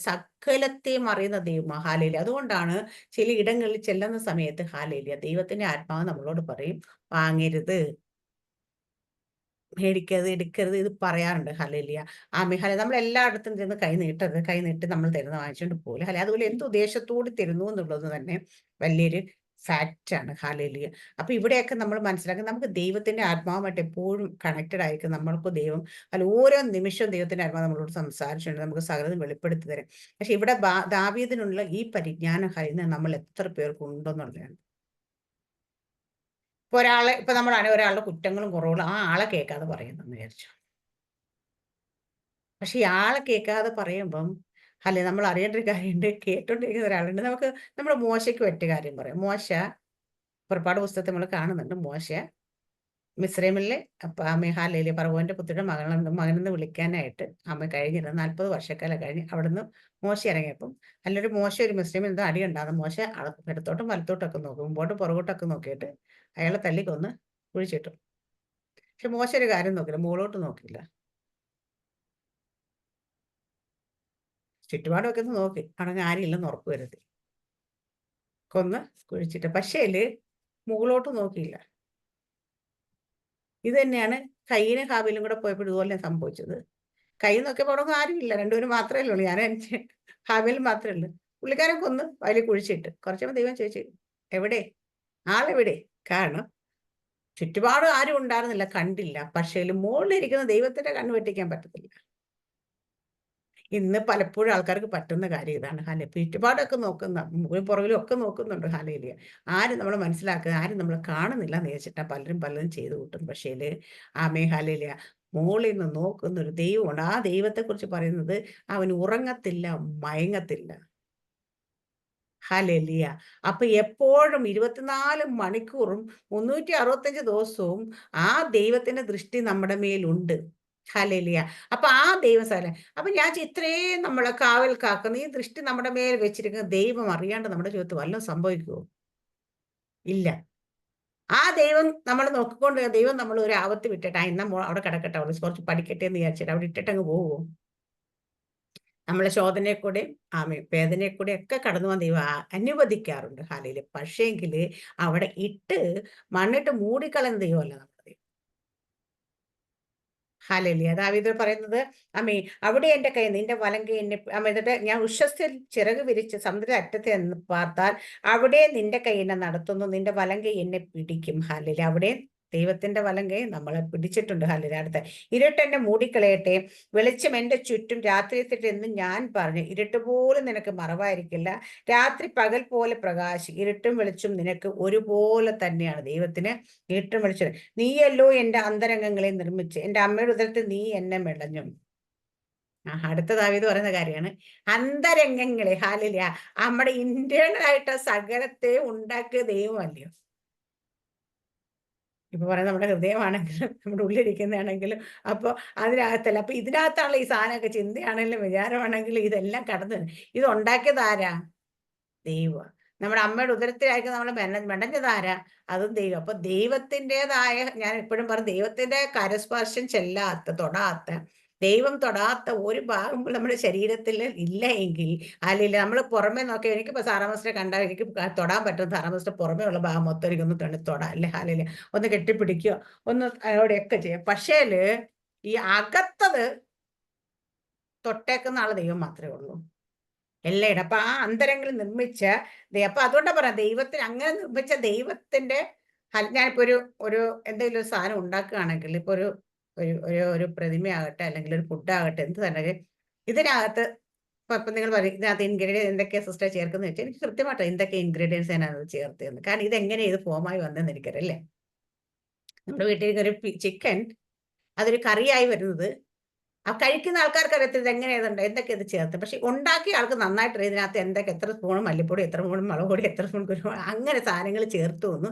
സകലത്തെയും അറിയുന്ന ദൈവമാണ്. അതുകൊണ്ടാണ് ചില ഇടങ്ങളിൽ ചെല്ലുന്ന സമയത്ത് ദൈവത്തിന്റെ ആത്മാവ് നമ്മളോട് പറയും വാങ്ങരുത്, മേടിക്കരുത്, എടുക്കരുത്, ഇത് പറയാറുണ്ട്. നമ്മൾ എല്ലായിടത്തും ചെന്ന് കൈ നീട്ടരുത്, കൈ നീട്ടി നമ്മൾ തരുന്ന വാങ്ങിച്ചുകൊണ്ട് പോലും അതുപോലെ എന്ത് ഉദ്ദേശത്തോട് തരുന്നു എന്നുള്ളത് തന്നെ വലിയൊരു ഫാക്റ്റാണ്. അപ്പൊ ഇവിടെയൊക്കെ നമ്മൾ മനസ്സിലാക്കുക നമുക്ക് ദൈവത്തിന്റെ ആത്മാവുമായിട്ട് എപ്പോഴും കണക്റ്റഡ് ആയിരിക്കും. നമ്മൾക്ക് ദൈവം ഓരോ നിമിഷവും ദൈവത്തിന്റെ ആത്മാവ് നമ്മളോട് സംസാരിച്ചുകൊണ്ട് നമുക്ക് സകലതും വെളിപ്പെടുത്തി തരും. പക്ഷെ ഇവിടെ ദാവീദിനുള്ള ഈ പരിജ്ഞാനം നമ്മൾ എത്ര പേർക്ക് ഉണ്ടെന്നുള്ളതാണ്. ഇപ്പൊ നമ്മളാണെങ്കിൽ ഒരാളുടെ കുറ്റങ്ങളും കുറവുകളും ആ ആളെ കേൾക്കാതെ പറയുന്നെന്ന് വിചാരിച്ചു. പക്ഷെ ഈ ആളെ കേൾക്കാതെ പറയുമ്പം നമ്മൾ അറിയേണ്ട ഒരു കാര്യമുണ്ട്. കേട്ടോണ്ടിരിക്കുന്ന ഒരാളുണ്ട്. നമ്മുടെ മോശയ്ക്ക് പറ്റിയ കാര്യം പറയാം. മോശ പുറപ്പാട് പുസ്തകത്തിൽ നമ്മൾ കാണുന്നുണ്ട്. മോശ മിസ്രൈമിലെ ഫറവോന്റെ പുത്രിയുടെ മകനെന്ന് വിളിക്കാനായിട്ട് കഴിഞ്ഞിരുന്നത് 40 വർഷക്കാലം കഴിഞ്ഞ് അവിടുന്ന് മോശ ഇറങ്ങിയപ്പം ഒരു മോശ ഒരു മിസ്രൈമിൽ എന്തോ അടി ഉണ്ടാകുന്ന മോശ ഇടത്തോട്ടും വലത്തോട്ടൊക്കെ നോക്കും, മുമ്പോട്ടും പുറകോട്ടൊക്കെ നോക്കിയിട്ട് അയാളെ തല്ലിക്കൊന്ന് കുഴിച്ചിട്ടു. പക്ഷെ മോശ ഒരു കാര്യം നോക്കില്ല, മുകളോട്ട് നോക്കില്ല, ചുറ്റുപാടൊക്കെ ഒന്ന് നോക്കി അവിടെ ആരില്ലെന്ന് ഉറപ്പ് വരുത്തി കൊന്ന് കുഴിച്ചിട്ട്. പക്ഷേല് മുകളോട്ട് നോക്കിയില്ല. ഇത് തന്നെയാണ് കയ്യിനും ഹാബിലും കൂടെ പോയപ്പോൾ ഇതുപോലെ സംഭവിച്ചത്. കൈ നോക്കിയപ്പോൾ അവിടെ ആരുമില്ല, രണ്ടുപേരും മാത്രമേ ഉള്ളൂ, എനിക്ക് ഹാബിലും മാത്രമേ ഉള്ളൂ. പുള്ളിക്കാരൻ കൊന്ന് വയലിൽ കുഴിച്ചിട്ട്. കുറച്ചപ്പോൾ ദൈവം ചോദിച്ചു എവിടെ ആളെവിടെ? കാരണം ചുറ്റുപാടും ആരും ഉണ്ടായിരുന്നില്ല, കണ്ടില്ല. പക്ഷേ മുകളിലിരിക്കുന്ന ദൈവത്തിന്റെ കണ്ണ് വെട്ടിക്കാൻ പറ്റത്തില്ല. ഇന്ന് പലപ്പോഴും ആൾക്കാർക്ക് പറ്റുന്ന കാര്യം ഇതാണ്. ചുറ്റുപാടൊക്കെ നോക്കുന്ന പുറകിലും ഒക്കെ നോക്കുന്നുണ്ട്. ആരും നമ്മളെ മനസ്സിലാക്കുക, ആരും നമ്മളെ കാണുന്നില്ല എന്ന് വെച്ചിട്ടാ പലരും ചെയ്തു കൂട്ടും. പക്ഷേ മുകളിൽ നിന്ന് നോക്കുന്ന ഒരു ദൈവമുണ്ട്. ആ ദൈവത്തെക്കുറിച്ച് പറയുന്നത് അവൻ ഉറങ്ങത്തില്ല, മയങ്ങത്തില്ല. അപ്പൊ എപ്പോഴും 24 മണിക്കൂറും 365 ദിവസവും ആ ദൈവത്തിന്റെ ദൃഷ്ടി നമ്മുടെ മേലുണ്ട്. ഹല്ലേലൂയ. അപ്പൊ ആ ദൈവം അപ്പൊ ഞാൻ ഇത്രയും നമ്മളെ കാവൽ കാക്കുന്ന ഈ ദൃഷ്ടി നമ്മുടെ മേൽ വെച്ചിരിക്കുന്ന ദൈവം അറിയാണ്ട് നമ്മുടെ ജീവിതത്തിൽ വല്ലതും സംഭവിക്കുമോ? ഇല്ല. ആ ദൈവം നമ്മൾ നോക്കിക്കൊണ്ട് ദൈവം നമ്മൾ ഒരു ആപത്ത് വിട്ടിട്ട് ഇന്ന അവിടെ കിടക്കട്ടെ, അവള് കുറച്ച് പഠിക്കട്ടെ എന്ന് വിചാരിച്ചിട്ട് അവിടെ ഇട്ടിട്ടങ്ങ് പോവുമോ? നമ്മളെ ശോധനയെ കൂടെ വേദനയെ കൂടെ ഒക്കെ കടന്നു പോകാൻ ദൈവം അനുവദിക്കാറുണ്ട്. ഹല്ലേലൂയ. പക്ഷേങ്കില് അവിടെ ഇട്ട് മണ്ണിട്ട് മൂടിക്കളയുന്ന ദൈവമല്ല നമ്മുടെ ദൈവം. ഹല്ലേലൂയ. ദാവീദ് പറയുന്നത് അവിടെ എന്റെ കൈ നിന്റെ വലങ്കൈ എന്നെ എന്നിട്ട് ഞാൻ ഉഷസ്സിൽ ചിറക് വിരിച്ച് സമുദ്ര അറ്റത്ത് എന്ന് പാർത്താൽ അവിടെ നിന്റെ കൈ എന്നെ നടത്തുന്നു, നിന്റെ വലങ്കൈ എന്നെ പിടിക്കും. ഹല്ലേലൂയ. അവിടെ ദൈവത്തിന്റെ വലങ്കൈ നമ്മളെ പിടിച്ചിട്ടുണ്ട്. ഹല്ലേലൂയ. അടുത്ത ഇരുട്ടെന്നെ മൂടിക്കളയട്ടെ, വെളിച്ചം എന്റെ ചുറ്റും രാത്രിയെത്തിട്ട് എന്ന് ഞാൻ പറഞ്ഞു, ഇരുട്ട് പോലും നിനക്ക് മറവായിരിക്കില്ല, രാത്രി പകൽ പോലെ പ്രകാശം, ഇരുട്ടും വെളിച്ചം നിനക്ക് ഒരുപോലെ തന്നെയാണ്. ദൈവത്തിന് ഇരുട്ടും വെളിച്ചം. നീയല്ലോ എന്റെ അന്തരംഗങ്ങളെ നിർമ്മിച്ച് എന്റെ അമ്മയുടെ ഉദരത്തിൽ നീ എന്നെ മെടഞ്ഞു. അടുത്ത ദാവീദ് പറയുന്ന കാര്യമാണ് അന്തരംഗങ്ങളെ. ഹല്ലേലൂയ. നമ്മുടെ ഇന്റേണൽ ആയിട്ട് സകലത്തെ ഉണ്ടാക്കിയ ദൈവമല്ലയോ? ഇപ്പൊ പറയുന്നത് നമ്മുടെ ഹൃദയമാണെങ്കിലും നമ്മുടെ ഉള്ളിലിരിക്കുന്നതാണെങ്കിലും അപ്പൊ അതിനകത്തല്ല. അപ്പൊ ഇതിനകത്താണല്ലോ ഈ സാധനമൊക്കെ, ചിന്തയാണെങ്കിലും വിചാരമാണെങ്കിലും ഇതെല്ലാം കടന്നു. ഇത് ഉണ്ടാക്കിയത് ആരാ? ദൈവം. നമ്മുടെ അമ്മയുടെ ഉദരത്തിലായിരിക്കും നമ്മളെ മെടഞ്ഞത് ആരാ? അതും ദൈവം. അപ്പൊ ദൈവത്തിൻ്റെതായ, ഞാൻ എപ്പോഴും പറയും, ദൈവത്തിന്റെ കരസ്പർശം ചെല്ലാത്ത, തൊടാത്ത, ദൈവം തൊടാത്ത ഒരു ഭാഗം നമ്മുടെ ശരീരത്തിൽ ഇല്ല എങ്കിൽ, അല്ലെങ്കിൽ നമ്മൾ പുറമെ നോക്കി എനിക്കിപ്പോ സാറാമസ്റ്ററെ കണ്ടാൽ എനിക്ക് തൊടാൻ പറ്റും, സാറാമസ്റ്റർ പുറമേ ഉള്ള ഭാഗം മൊത്തം എനിക്കൊന്ന് തൊടാം, അല്ലെ ഹാലില്ല ഒന്ന് കെട്ടിപ്പിടിക്കുകയോ ഒന്ന് അവിടെയൊക്കെ ചെയ്യാം. പക്ഷേല് ഈ അകത്തത് തൊട്ടേക്കുന്ന ആള് ദൈവം മാത്രമേ ഉള്ളൂ. എല്ലായിടും. അപ്പൊ ആ അന്തരങ്ങളിൽ നിർമ്മിച്ച അപ്പൊ അതുകൊണ്ടാ പറയാം, ദൈവത്തിന് അങ്ങനെ നിർമ്മിച്ച ദൈവത്തിന്റെ ഞാനിപ്പോ ഒരു എന്തെങ്കിലും ഒരു സാധനം ഉണ്ടാക്കുകയാണെങ്കിൽ, ഇപ്പൊ ഒരു ഒരു ഒരു പ്രതിമയാകട്ടെ അല്ലെങ്കിൽ ഒരു ഫുഡാകട്ടെ എന്ത് തന്നെ, ഇതിനകത്ത് ഇപ്പൊ നിങ്ങൾ പറയും ഇതിനകത്ത് ഇൻഗ്രീഡിയൻസ് എന്തൊക്കെയാ സിസ്റ്റർ ചേർക്കുന്നത് വെച്ചാൽ എനിക്ക് കൃത്യമായിട്ട് എന്തൊക്കെ ഇൻഗ്രീഡിയൻസ് അതിനകത്ത് ചേർത്തതെന്ന്. കാരണം ഇതെങ്ങനെ ഇത് ഫോമായി വന്നെന്ന് എനിക്കറിയാം. അല്ലേ, നമ്മുടെ വീട്ടിൽ ഒരു ചിക്കൻ അതൊരു കറിയായി വരുന്നത് ആ കഴിക്കുന്ന ആൾക്കാർക്ക് അറിയത്തില്ല എങ്ങനെയാതുണ്ട് എന്തൊക്കെ ഇത് ചേർത്ത്. പക്ഷെ ഉണ്ടാക്കിയ ആൾക്ക് നന്നായിട്ട് ഇതിനകത്ത് എന്തൊക്കെ എത്ര സ്പൂൺ മല്ലിപ്പൊടി, എത്ര സ്പൂൺ മുളക് പൊടി, എത്ര സ്പൂൺ കുരുമുളക്, അങ്ങനെ സാധനങ്ങൾ ചേർത്തു എന്ന്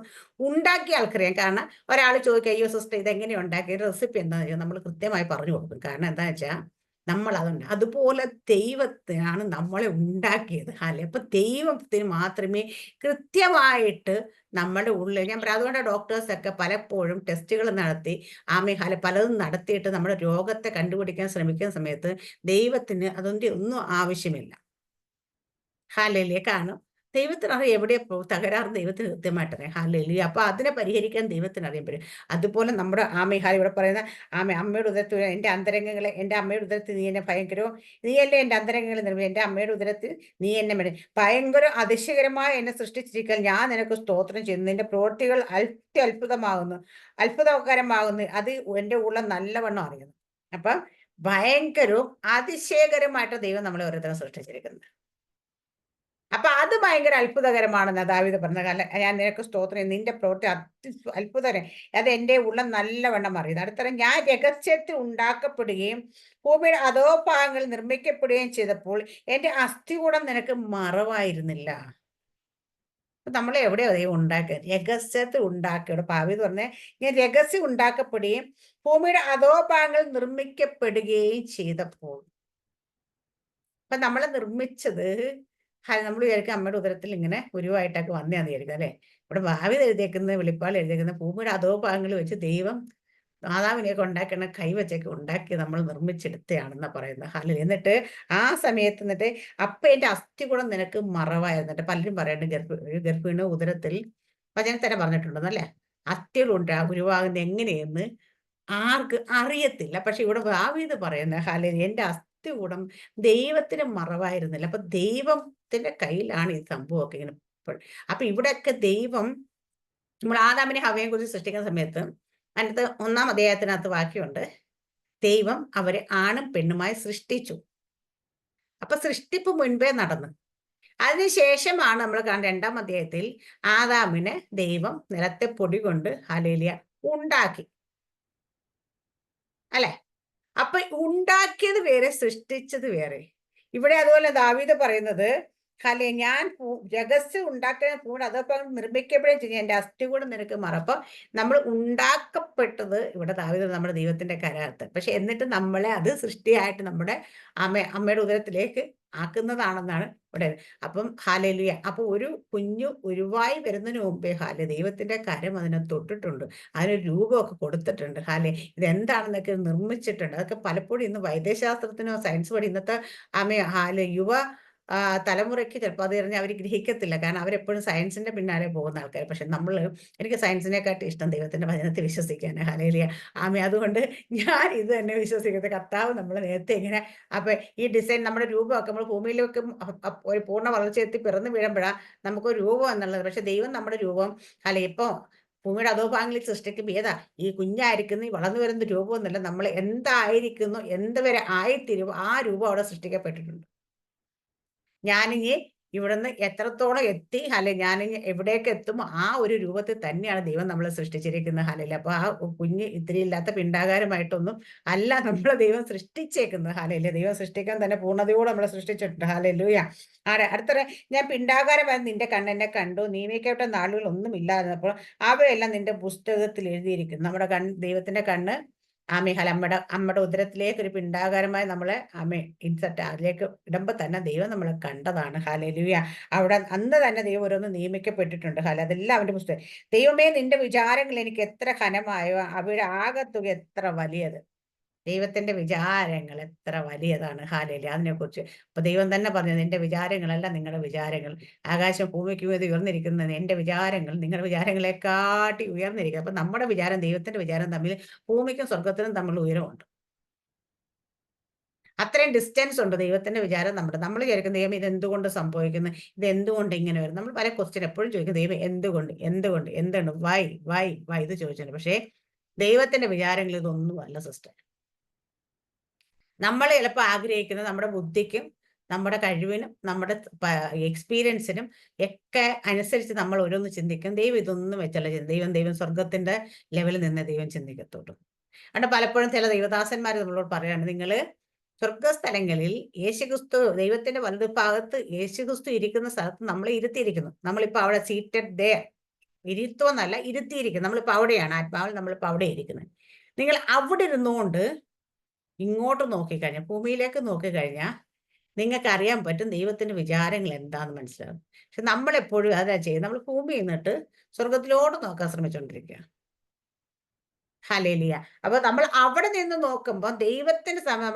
ഉണ്ടാക്കിയ ആൾക്കറിയാം. കാരണം ഒരാൾ ചോദിക്കുക അയ്യോ സിസ്റ്റർ ഇതെങ്ങനെ ഉണ്ടാക്കിയ റെസിപ്പി എന്താണെന്ന് ചോദിച്ചാൽ നമ്മൾ കൃത്യമായി പറഞ്ഞു കൊടുക്കും. കാരണം എന്താണെന്ന് വെച്ചാൽ നമ്മൾ അതുണ്ട്. അതുപോലെ ദൈവത്തിനാണ് നമ്മളെ ഉണ്ടാക്കിയത്. അല്ലെ, അപ്പൊ ദൈവത്തിന് മാത്രമേ കൃത്യമായിട്ട് നമ്മുടെ ഉള്ളിൽ, ഞാൻ പറയാം അതുകൊണ്ട് ഡോക്ടേഴ്സൊക്കെ പലപ്പോഴും ടെസ്റ്റുകൾ നടത്തി പലതും നടത്തിയിട്ട് നമ്മുടെ രോഗത്തെ കണ്ടുപിടിക്കാൻ ശ്രമിക്കുന്ന സമയത്ത് ദൈവത്തിന് അതിൻ്റെ ഒന്നും ആവശ്യമില്ല. ഹല്ലേലൂയ. കാരണം ദൈവത്തിനറിയാം എവിടെ തകരാറ്, ദൈവത്തിന് കൃത്യമായിട്ടറിയാം. ഹല്ലേലൂയ. അപ്പൊ അതിനെ പരിഹരിക്കാൻ ദൈവത്തിന് അറിയാൻ പറ്റും. അതുപോലെ നമ്മുടെ ഇവിടെ പറയുന്ന അമ്മയുടെ ഉദരത്തിൽ എന്റെ അന്തരംഗങ്ങളെ, എന്റെ അമ്മയുടെ ഉദരത്തിൽ നീ എന്നെ ഭയങ്കരവും, നീയല്ലേ എന്റെ അന്തരംഗങ്ങളെ നിർമ്മിച്ചു, എന്റെ അമ്മയുടെ ഉദരത്തിൽ നീ എന്നെ ഭയങ്കര അതിശയകരമായി എന്നെ സൃഷ്ടിച്ചിരിക്കാൻ ഞാൻ നിനക്ക് സ്തോത്രം ചെയ്യുന്നു. നിന്റെ പ്രവൃത്തികൾ അത്ഭുതമാകുന്നു, അത്ഭുതകരമാകുന്നു, അത് എന്റെ ഉള്ളം നല്ലവണ്ണം അറിയുന്നു. അപ്പം ഭയങ്കരവും അതിശയകരമായിട്ട് ദൈവം നമ്മളെ ഓരോരുത്തരും സൃഷ്ടിച്ചിരിക്കുന്നത്. അപ്പൊ അത് ഭയങ്കര അത്ഭുതകരമാണെന്ന് ദാവീദ് പറഞ്ഞത്. അല്ല, ഞാൻ നിനക്ക് സ്തോത്രം, നിന്റെ പ്രവൃത്തി അത്ഭുതകരം, അത് എന്റെ ഉള്ളം നല്ലവണ്ണം അറിയുന്നു. അടുത്തരം ഞാൻ രഹസ്യത്തിൽ ഉണ്ടാക്കപ്പെടുകയും ഭൂമിയുടെ അധോഭാഗങ്ങളിൽ നിർമ്മിക്കപ്പെടുകയും ചെയ്തപ്പോൾ എന്റെ അസ്ഥികൂടം നിനക്ക് മറവായിരുന്നില്ല. നമ്മളെ എവിടെയോ ദൈവം ഉണ്ടാക്കിയത്, രഹസ്യത്തിൽ ഉണ്ടാക്കിയത്. ദാവീദ് പറഞ്ഞേ ഞാൻ രഹസ്യം ഉണ്ടാക്കപ്പെടുകയും ഭൂമിയുടെ അധോഭാഗങ്ങളിൽ നിർമ്മിക്കപ്പെടുകയും ചെയ്തപ്പോൾ. അപ്പൊ നമ്മളെ നിർമ്മിച്ചത് നമ്മൾ വിചാരിക്കും അമ്മയുടെ ഉദരത്തിൽ ഇങ്ങനെ ഉരുവായിട്ടൊക്കെ വന്നേന്ന് വിചാരിക്കും. അല്ലെ, ഇവിടെ ഭാവി എഴുതിയേക്കുന്ന, വെളിപ്പാട് എഴുതിയേക്കുന്ന ഭൂമിയുടെ അധോഭാഗങ്ങൾ വെച്ച് ദൈവം മാതാവിനെയൊക്കെ ഉണ്ടാക്കണ കൈവച്ചൊക്കെ ഉണ്ടാക്കി നമ്മൾ നിർമ്മിച്ചെടുത്തയാണെന്നാ പറയുന്നത്. ഹല്ലേലൂയ. എന്നിട്ട് ആ സമയത്ത് എന്നിട്ട് അപ്പൊ എന്റെ അസ്ഥികൂടം നിനക്ക് മറവായിരുന്നിട്ട്. പലരും പറയുന്നുണ്ട് ഗർഭിണി ഉദരത്തിൽ വചനത്തന്നെ പറഞ്ഞിട്ടുണ്ടെന്നല്ലേ, അസ്ഥികൾ ഉരുവാകുന്ന എങ്ങനെയെന്ന് ആർക്ക് അറിയത്തില്ല. പക്ഷെ ഇവിടെ ദാവീദ് പറയുന്ന ഹല്ലേലൂയ, എന്റെ അസ്ഥികൂടം ദൈവത്തിന് മറവായിരുന്നില്ല. അപ്പൊ ദൈവത്തിന്റെ കയ്യിലാണ് ഈ സംഭവമൊക്കെ ഇങ്ങനെ. അപ്പൊ ഇവിടെയൊക്കെ ദൈവം നമ്മൾ ആദാമിനെ ഹവ്വയെ കുറിച്ച് സൃഷ്ടിക്കുന്ന സമയത്ത് അതിനകത്ത് 1-ാം അധ്യായത്തിനകത്ത് വാക്യമുണ്ട്, ദൈവം അവരെ ആണും പെണ്ണുമായി സൃഷ്ടിച്ചു. അപ്പൊ സൃഷ്ടിപ്പ് മുൻപേ നടന്നു. അതിനുശേഷമാണ് നമ്മൾ കാണുന്ന 2-ാം അധ്യായത്തിൽ ആദാമിനെ ദൈവം നിലത്തെ പൊടി കൊണ്ട് ഹല്ലേലൂയ ഉണ്ടാക്കി. അല്ലെ, അപ്പൊ ഉണ്ടാക്കിയത് വേറെ, സൃഷ്ടിച്ചത് വേറെ. ഇവിടെ അതുപോലെ ദാവീദ് പറയുന്നത് കല ഞാൻ രഹസ്യം ഉണ്ടാക്കുന്ന കൂടെ അതൊക്കെ നിർമ്മിക്കപ്പെടുകയും ചെയ്യും, എൻ്റെ അസ്ഥി കൂടെ നിനക്ക് മാറും. അപ്പം നമ്മൾ ഉണ്ടാക്കപ്പെട്ടത് ഇവിടെ ദാവീദ് നമ്മുടെ ദൈവത്തിന്റെ കരത്ത്, പക്ഷെ എന്നിട്ട് നമ്മളെ അത് സൃഷ്ടിയായിട്ട് നമ്മുടെ അമ്മയുടെ ഉദരത്തിലേക്ക് ആക്കുന്നതാണെന്നാണ് ഇവിടെ. അപ്പം ഹല്ലേലൂയ. അപ്പൊ ഒരു കുഞ്ഞു ഉരുവായി വരുന്നതിന് മുമ്പേ ദൈവത്തിന്റെ കരം അതിനെ തൊട്ടിട്ടുണ്ട്, അതിനൊരു രൂപമൊക്കെ കൊടുത്തിട്ടുണ്ട്. ഇതെന്താണെന്നൊക്കെ നിർമ്മിച്ചിട്ടുണ്ട്. അതൊക്കെ പലപ്പോഴും ഇന്ന് വൈദ്യശാസ്ത്രത്തിനോ സയൻസ് പഠി ഇന്നത്തെ യുവ തലമുറയ്ക്ക് ചിലപ്പോൾ അത് പറഞ്ഞാൽ അവർ ഗ്രഹിക്കത്തില്ല. കാരണം അവരെപ്പോഴും സയൻസിന്റെ പിന്നാലെ പോകുന്ന ആൾക്കാർ. പക്ഷെ എനിക്ക് സയൻസിനെക്കാട്ടി ഇഷ്ടം ദൈവത്തിന്റെ വചനത്തിൽ വിശ്വസിക്കാൻ. ഹല്ലേലൂയ. അതുകൊണ്ട് ഞാൻ ഇത് തന്നെ വിശ്വസിക്കുന്നത്. കർത്താവ് നമ്മൾ നേരത്തെ ഇങ്ങനെ അപ്പൊ ഈ ഡിസൈൻ നമ്മുടെ രൂപമൊക്കെ നമ്മൾ ഭൂമിയിലേക്ക് ഒരു പൂർണ്ണ വളർച്ചയെത്തി പിറന്നു വീഴുമ്പോഴാണ് നമുക്കൊരു രൂപം എന്നുള്ളത്. പക്ഷെ ദൈവം നമ്മുടെ രൂപം ഇപ്പൊ ഭൂമിയുടെ അധോഭാഗങ്ങളിൽ സൃഷ്ടിക്കുമ്പോൾ ഈ കുഞ്ഞായിരിക്കുന്നു, ഈ വളർന്നു വരുന്ന രൂപം എന്നല്ല, നമ്മൾ എന്തായിരിക്കുന്നു, എന്തുവരെ ആയിത്തീരുമോ ആ രൂപം അവിടെ സൃഷ്ടിക്കപ്പെട്ടിട്ടുണ്ട്. ഞാനിനി ഇവിടുന്ന് എത്രത്തോളം എത്തി, ഞാനിനി എവിടേക്ക് എത്തുമോ ആ ഒരു രൂപത്തിൽ തന്നെയാണ് ദൈവം നമ്മളെ സൃഷ്ടിച്ചിരിക്കുന്നത്. അപ്പൊ ആ കുഞ്ഞ് ഇത്തിരി ഇല്ലാത്ത പിണ്ടാകാരമായിട്ടൊന്നും അല്ല നമ്മളെ ദൈവം സൃഷ്ടിച്ചേക്കുന്നത്. ദൈവം സൃഷ്ടിക്കാൻ തന്നെ പൂർണ്ണതയോടെ നമ്മളെ സൃഷ്ടിച്ചിട്ടുണ്ട്. ഹല്ലേലൂയ. അടുത്തത്, ഞാൻ പിണ്ടാകാരമായി നിന്റെ കണ്ണെന്നെ കണ്ടു, നിയമിക്കപ്പെട്ട നാളുകൾ ഒന്നും ഇല്ലായിരുന്നപ്പോൾ അവയെല്ലാം നിന്റെ പുസ്തകത്തിൽ എഴുതിയിരിക്കുന്നു. നമ്മുടെ ദൈവത്തിന്റെ കണ്ണ് അമ്മയുടെ ഉദരത്തിലേക്ക് ഒരു പിണ്ടാകാരമായി നമ്മളെ ഇൻസെർട്ട് അതിലേക്ക് ഇടുമ്പോ തന്നെ ദൈവം നമ്മളെ കണ്ടതാണ്. ഹല്ലേലൂയ. അവിടെ അന്ന് തന്നെ ദൈവം ഓരോന്ന് നിയമിക്കപ്പെട്ടിട്ടുണ്ട്. അതെല്ലാം അവന്റെ പുസ്തകം. ദൈവമേ, നിന്റെ വിചാരങ്ങൾ എനിക്ക് എത്ര ഘനമായോ, അവയുടെ ആകത്തുക എത്ര വലിയത്. ദൈവത്തിന്റെ വിചാരങ്ങൾ എത്ര വലിയതാണ്. അതിനെക്കുറിച്ച് അപ്പൊ ദൈവം തന്നെ പറഞ്ഞു, നിന്റെ വിചാരങ്ങളല്ല നിങ്ങളുടെ വിചാരങ്ങൾ. ആകാശം ഭൂമിക്ക് മീതെ ഉയർന്നിരിക്കുന്നത് എന്റെ വിചാരങ്ങൾ നിങ്ങളുടെ വിചാരങ്ങളെക്കാട്ടി ഉയർന്നിരിക്കുക. അപ്പൊ നമ്മുടെ വിചാരം ദൈവത്തിന്റെ വിചാരം തമ്മിൽ ഭൂമിക്കും സ്വർഗത്തിനും തമ്മിൽ ഉയരമുണ്ട്. അത്രയും ഡിസ്റ്റൻസ് ഉണ്ട് ദൈവത്തിന്റെ വിചാരം നമ്മൾ വിചാരിക്കും ദൈവം ഇതെന്തുകൊണ്ട് സംഭവിക്കുന്നു, ഇത് എന്തുകൊണ്ട് ഇങ്ങനെ വരും. നമ്മൾ പല ക്വസ്റ്റ്യൻ എപ്പോഴും ചോദിക്കും, ദൈവം എന്തുകൊണ്ട് വൈ ഇത് ചോദിച്ചിട്ടുണ്ട്. പക്ഷേ ദൈവത്തിന്റെ വിചാരങ്ങൾ ഇതൊന്നുമല്ല സിസ്റ്റർ. നമ്മൾ ചിലപ്പോൾ ആഗ്രഹിക്കുന്നത് നമ്മുടെ ബുദ്ധിക്കും നമ്മുടെ കഴിവിനും നമ്മുടെ എക്സ്പീരിയൻസിനും ഒക്കെ അനുസരിച്ച് നമ്മൾ ഓരോന്ന് ചിന്തിക്കും. ദൈവം ഇതൊന്നും വെച്ചല്ല ചിന്ത. ദൈവം സ്വർഗത്തിന്റെ ലെവലിൽ നിന്ന് ദൈവം ചിന്തിക്കത്തോട്ടും. അതുകൊണ്ട് പലപ്പോഴും ചില ദൈവദാസന്മാർ നമ്മളോട് പറയാണ്, നിങ്ങൾ സ്വർഗസ്ഥലങ്ങളിൽ യേശുക്രിസ്തു ദൈവത്തിന്റെ വലതുഭാഗത്ത് യേശുക്രിസ്തു ഇരിക്കുന്ന സ്ഥലത്ത് നമ്മളെ ഇരുത്തിയിരിക്കുന്നു. നമ്മളിപ്പോ അവിടെ സീറ്റഡ് ദേ, ഇരുത്തുവെന്നല്ല, ഇരുത്തിയിരിക്കുന്നു. നമ്മളിപ്പോ അവിടെയാണ്, ആത്മാവിൽ നമ്മളിപ്പോ അവിടെ ഇരിക്കുന്നത്. നിങ്ങൾ അവിടെ ഇരുന്നുകൊണ്ട് ഇങ്ങോട്ട് നോക്കിക്കഴിഞ്ഞാൽ, ഭൂമിയിലേക്ക് നോക്കിക്കഴിഞ്ഞാൽ നിങ്ങൾക്ക് അറിയാൻ പറ്റും ദൈവത്തിന്റെ വിചാരങ്ങൾ എന്താണെന്ന് മനസ്സിലാകും. പക്ഷെ നമ്മളെപ്പോഴും അതാ ചെയ്യുന്നത്, നമ്മൾ ഭൂമി നിന്നിട്ട് സ്വർഗത്തിലോട്ട് നോക്കാൻ ശ്രമിച്ചുകൊണ്ടിരിക്കുക. ഹല്ലേലൂയ. അപ്പൊ നമ്മൾ അവിടെ നിന്ന് നോക്കുമ്പോൾ ദൈവത്തിന്റെ സമയം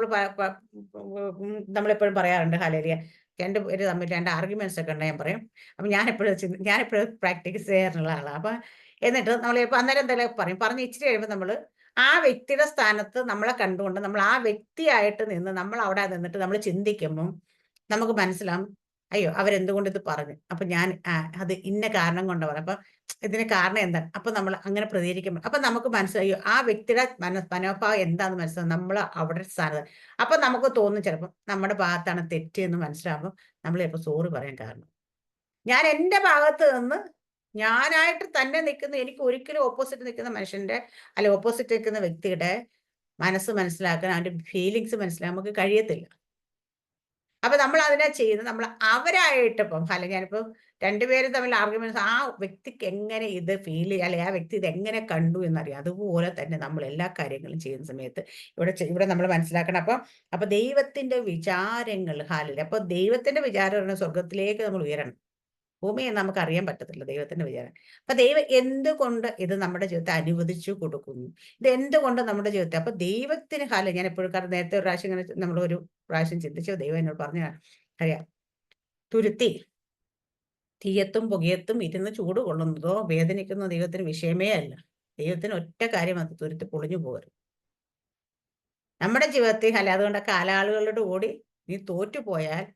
നമ്മളെപ്പോഴും പറയാറുണ്ട്. ഹല്ലേലൂയ. രണ്ടുപേര് തമ്മിൽ രണ്ട് ആർഗ്യുമെന്റ്സ് ഒക്കെ ഉണ്ട്, ഞാൻ പറയും. അപ്പൊ ഞാനെപ്പോഴും പ്രാക്ടീസ് ചെയ്യാറുള്ള ആളാണ്. അപ്പൊ എന്നിട്ട് നമ്മളിപ്പോ അന്നേരം എന്തെങ്കിലും പറഞ്ഞ് ഇച്ചിരി കഴിയുമ്പോൾ നമ്മൾ ആ വ്യക്തിയുടെ സ്ഥാനത്ത് നമ്മളെ കണ്ടുകൊണ്ട് നമ്മൾ ആ വ്യക്തിയായിട്ട് നിന്ന് നമ്മൾ അവിടെ നിന്നിട്ട് നമ്മൾ ചിന്തിക്കുമ്പം നമുക്ക് മനസ്സിലാവും, അയ്യോ അവരെന്തുകൊണ്ട് ഇത് പറഞ്ഞു, അപ്പൊ ഞാൻ അത് ഇന്ന കാരണം കൊണ്ടാണ് പറഞ്ഞു, അപ്പൊ ഇതിന് കാരണം എന്താണ്. അപ്പൊ നമ്മൾ അങ്ങനെ പ്രതികരിക്കുമ്പോൾ അപ്പൊ നമുക്ക് മനസ്സിലായോ ആ വ്യക്തിയുടെ മനോഭാവം എന്താണെന്ന് മനസ്സിലാവും. നമ്മൾ അവിടെ സ്ഥാനത്ത് അപ്പൊ നമുക്ക് തോന്നും ചിലപ്പോൾ നമ്മുടെ ഭാഗത്താണ് തെറ്റ് എന്ന് മനസ്സിലാകുമ്പോൾ നമ്മൾ ചിലപ്പോൾ സോറി പറയാൻ കാരണം, ഞാൻ എൻ്റെ ഭാഗത്ത് നിന്ന് ഞാനായിട്ട് തന്നെ നിൽക്കുന്ന, എനിക്ക് ഒരിക്കലും ഓപ്പോസിറ്റ് നിൽക്കുന്ന മനുഷ്യന്റെ ഓപ്പോസിറ്റ് നിൽക്കുന്ന വ്യക്തിയുടെ മനസ്സ് മനസ്സിലാക്കാൻ, അവന്റെ ഫീലിങ്സ് മനസ്സിലാക്കാൻ നമുക്ക് കഴിയത്തില്ല. അപ്പൊ നമ്മൾ അതിനെ ചെയ്യുന്നത് നമ്മൾ അവരായിട്ട് ഇപ്പം ഞാനിപ്പോ രണ്ടുപേരും തമ്മിൽ ആർഗ്യുമെന്റ്സ്, ആ വ്യക്തിക്ക് എങ്ങനെ ഇത് ഫീൽ ചെയ്യാം, ആ വ്യക്തി ഇത് എങ്ങനെ കണ്ടു എന്നറിയാം. അതുപോലെ തന്നെ നമ്മൾ എല്ലാ കാര്യങ്ങളും ചെയ്യുന്ന സമയത്ത് ഇവിടെ നമ്മൾ മനസ്സിലാക്കണം. അപ്പൊ ദൈവത്തിന്റെ വിചാരങ്ങൾ അപ്പൊ ദൈവത്തിന്റെ വിചാരം സ്വർഗത്തിലേക്ക് നമ്മൾ ഉയരണം. ഭൂമിയെ നമുക്ക് അറിയാൻ പറ്റത്തില്ല ദൈവത്തിന്റെ വിചാരം. അപ്പൊ ദൈവം എന്തുകൊണ്ട് ഇത് നമ്മുടെ ജീവിതത്തെ അനുവദിച്ചു കൊടുക്കുന്നു, ഇത് എന്തുകൊണ്ട് നമ്മുടെ ജീവിതത്തെ, അപ്പൊ ദൈവത്തിന് ഞാൻ എപ്പോഴും നേരത്തെ ഒരു പ്രാവശ്യം ഇങ്ങനെ നമ്മളൊരു പ്രാവശ്യം ചിന്തിച്ചു, ദൈവം എന്നോട് പറഞ്ഞ അറിയാം, തുരുത്തി തീയത്തും പുകയത്തും ഇരുന്ന് ചൂട് കൊള്ളുന്നതോ വേദനിക്കുന്ന ദൈവത്തിന് വിഷയമേ അല്ല. ദൈവത്തിന് ഒറ്റ കാര്യം, അത് തുരുത്തി പൊളിഞ്ഞു പോകരുത്. നമ്മുടെ ജീവിതത്തിൽ അതുകൊണ്ട് കാലാളുകളുടെ ഓടി നീ തോറ്റുപോയാൽ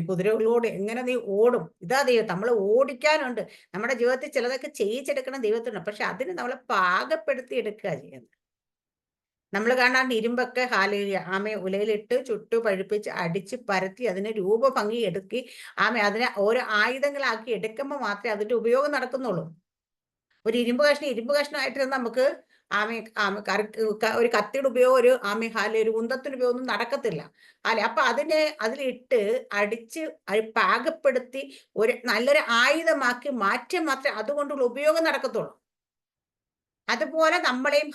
കുതിരകളോട് എങ്ങനെ നീ ഓടും. ഇതാ ദൈവം നമ്മൾ ഓടിക്കാനുണ്ട്. നമ്മുടെ ജീവിതത്തിൽ ചിലതൊക്കെ ചെയ്യിച്ചെടുക്കണം ദൈവത്തിനുണ്ട്. പക്ഷെ അതിന് നമ്മളെ പാകപ്പെടുത്തി എടുക്കുക ചെയ്യുന്നത്. നമ്മൾ കാണാണ്ട് ഇരുമ്പൊക്കെ ഉലയിലിട്ട് ചുട്ടു പഴുപ്പിച്ച് അടിച്ച് പരത്തി അതിനെ രൂപഭംഗി എടുക്കി അതിനെ ഓരോ ആയുധങ്ങളാക്കി എടുക്കുമ്പോൾ മാത്രമേ അതിന്റെ ഉപയോഗം നടക്കുന്നുള്ളൂ. ഒരു ഇരുമ്പ് കഷ്ണമായിട്ട് നമുക്ക് ഒരു കത്തിയുടെ ഉപയോഗം, ഒരു ഒരു കുന്തത്തിന് ഉപയോഗം ഒന്നും നടക്കത്തില്ല. അപ്പൊ അതിലിട്ട് അടിച്ച് പാകപ്പെടുത്തി ഒരു നല്ലൊരു ആയുധമാക്കി മാറ്റിയാൽ മാത്രമേ അതുകൊണ്ടുള്ള ഉപയോഗം നടക്കത്തുള്ളൂ. അതുപോലെ നമ്മളെയും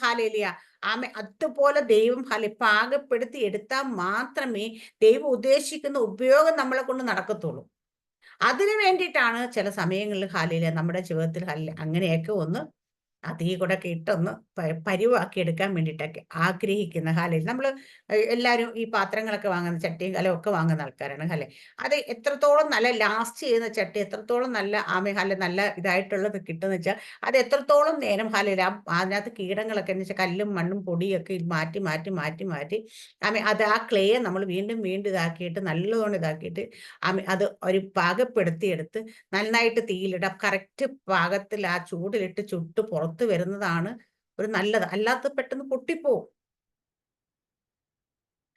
അതുപോലെ ദൈവം പാകപ്പെടുത്തി എടുത്താൽ മാത്രമേ ദൈവം ഉദ്ദേശിക്കുന്ന ഉപയോഗം നമ്മളെ കൊണ്ട് നടക്കത്തുള്ളൂ. അതിനു വേണ്ടിയിട്ടാണ് ചില സമയങ്ങളിൽ നമ്മുടെ ജീവിതത്തിൽ അങ്ങനെയൊക്കെ ഒന്ന് അതീ കൂടെ ഒക്കെ ഇട്ടൊന്ന് പരുവാക്കി എടുക്കാൻ വേണ്ടിയിട്ടൊക്കെ ആഗ്രഹിക്കുന്ന നമ്മൾ എല്ലാവരും ഈ പാത്രങ്ങളൊക്കെ വാങ്ങുന്ന ചട്ടിയും കലവും ഒക്കെ വാങ്ങുന്ന ആൾക്കാരാണ് അത് എത്രത്തോളം നല്ല ലാസ്റ്റ് ചെയ്യുന്ന ചട്ടി, എത്രത്തോളം നല്ല നല്ല ഇതായിട്ടുള്ളത് കിട്ടുന്ന വെച്ചാൽ അത് എത്രത്തോളം നേരം അതിനകത്ത് കീടങ്ങളൊക്കെ എന്ന് വെച്ചാൽ കല്ലും മണ്ണും പൊടിയൊക്കെ മാറ്റി മാറ്റി മാറ്റി മാറ്റി അത് ആ ക്ലേ നമ്മൾ വീണ്ടും വീണ്ടും ഇതാക്കിയിട്ട് നല്ലതുകൊണ്ട് ഇതാക്കിയിട്ട് അത് ഒരു പാകപ്പെടുത്തിയെടുത്ത് നന്നായിട്ട് തീയിലിടാം. കറക്റ്റ് പാകത്തിൽ ആ ചൂടിലിട്ട് ചുട്ട് പുറത്ത് വരുന്നതാണ് ഒരു നല്ലത്. അല്ലാത്ത പെട്ടെന്ന് പൊട്ടിപ്പോവും.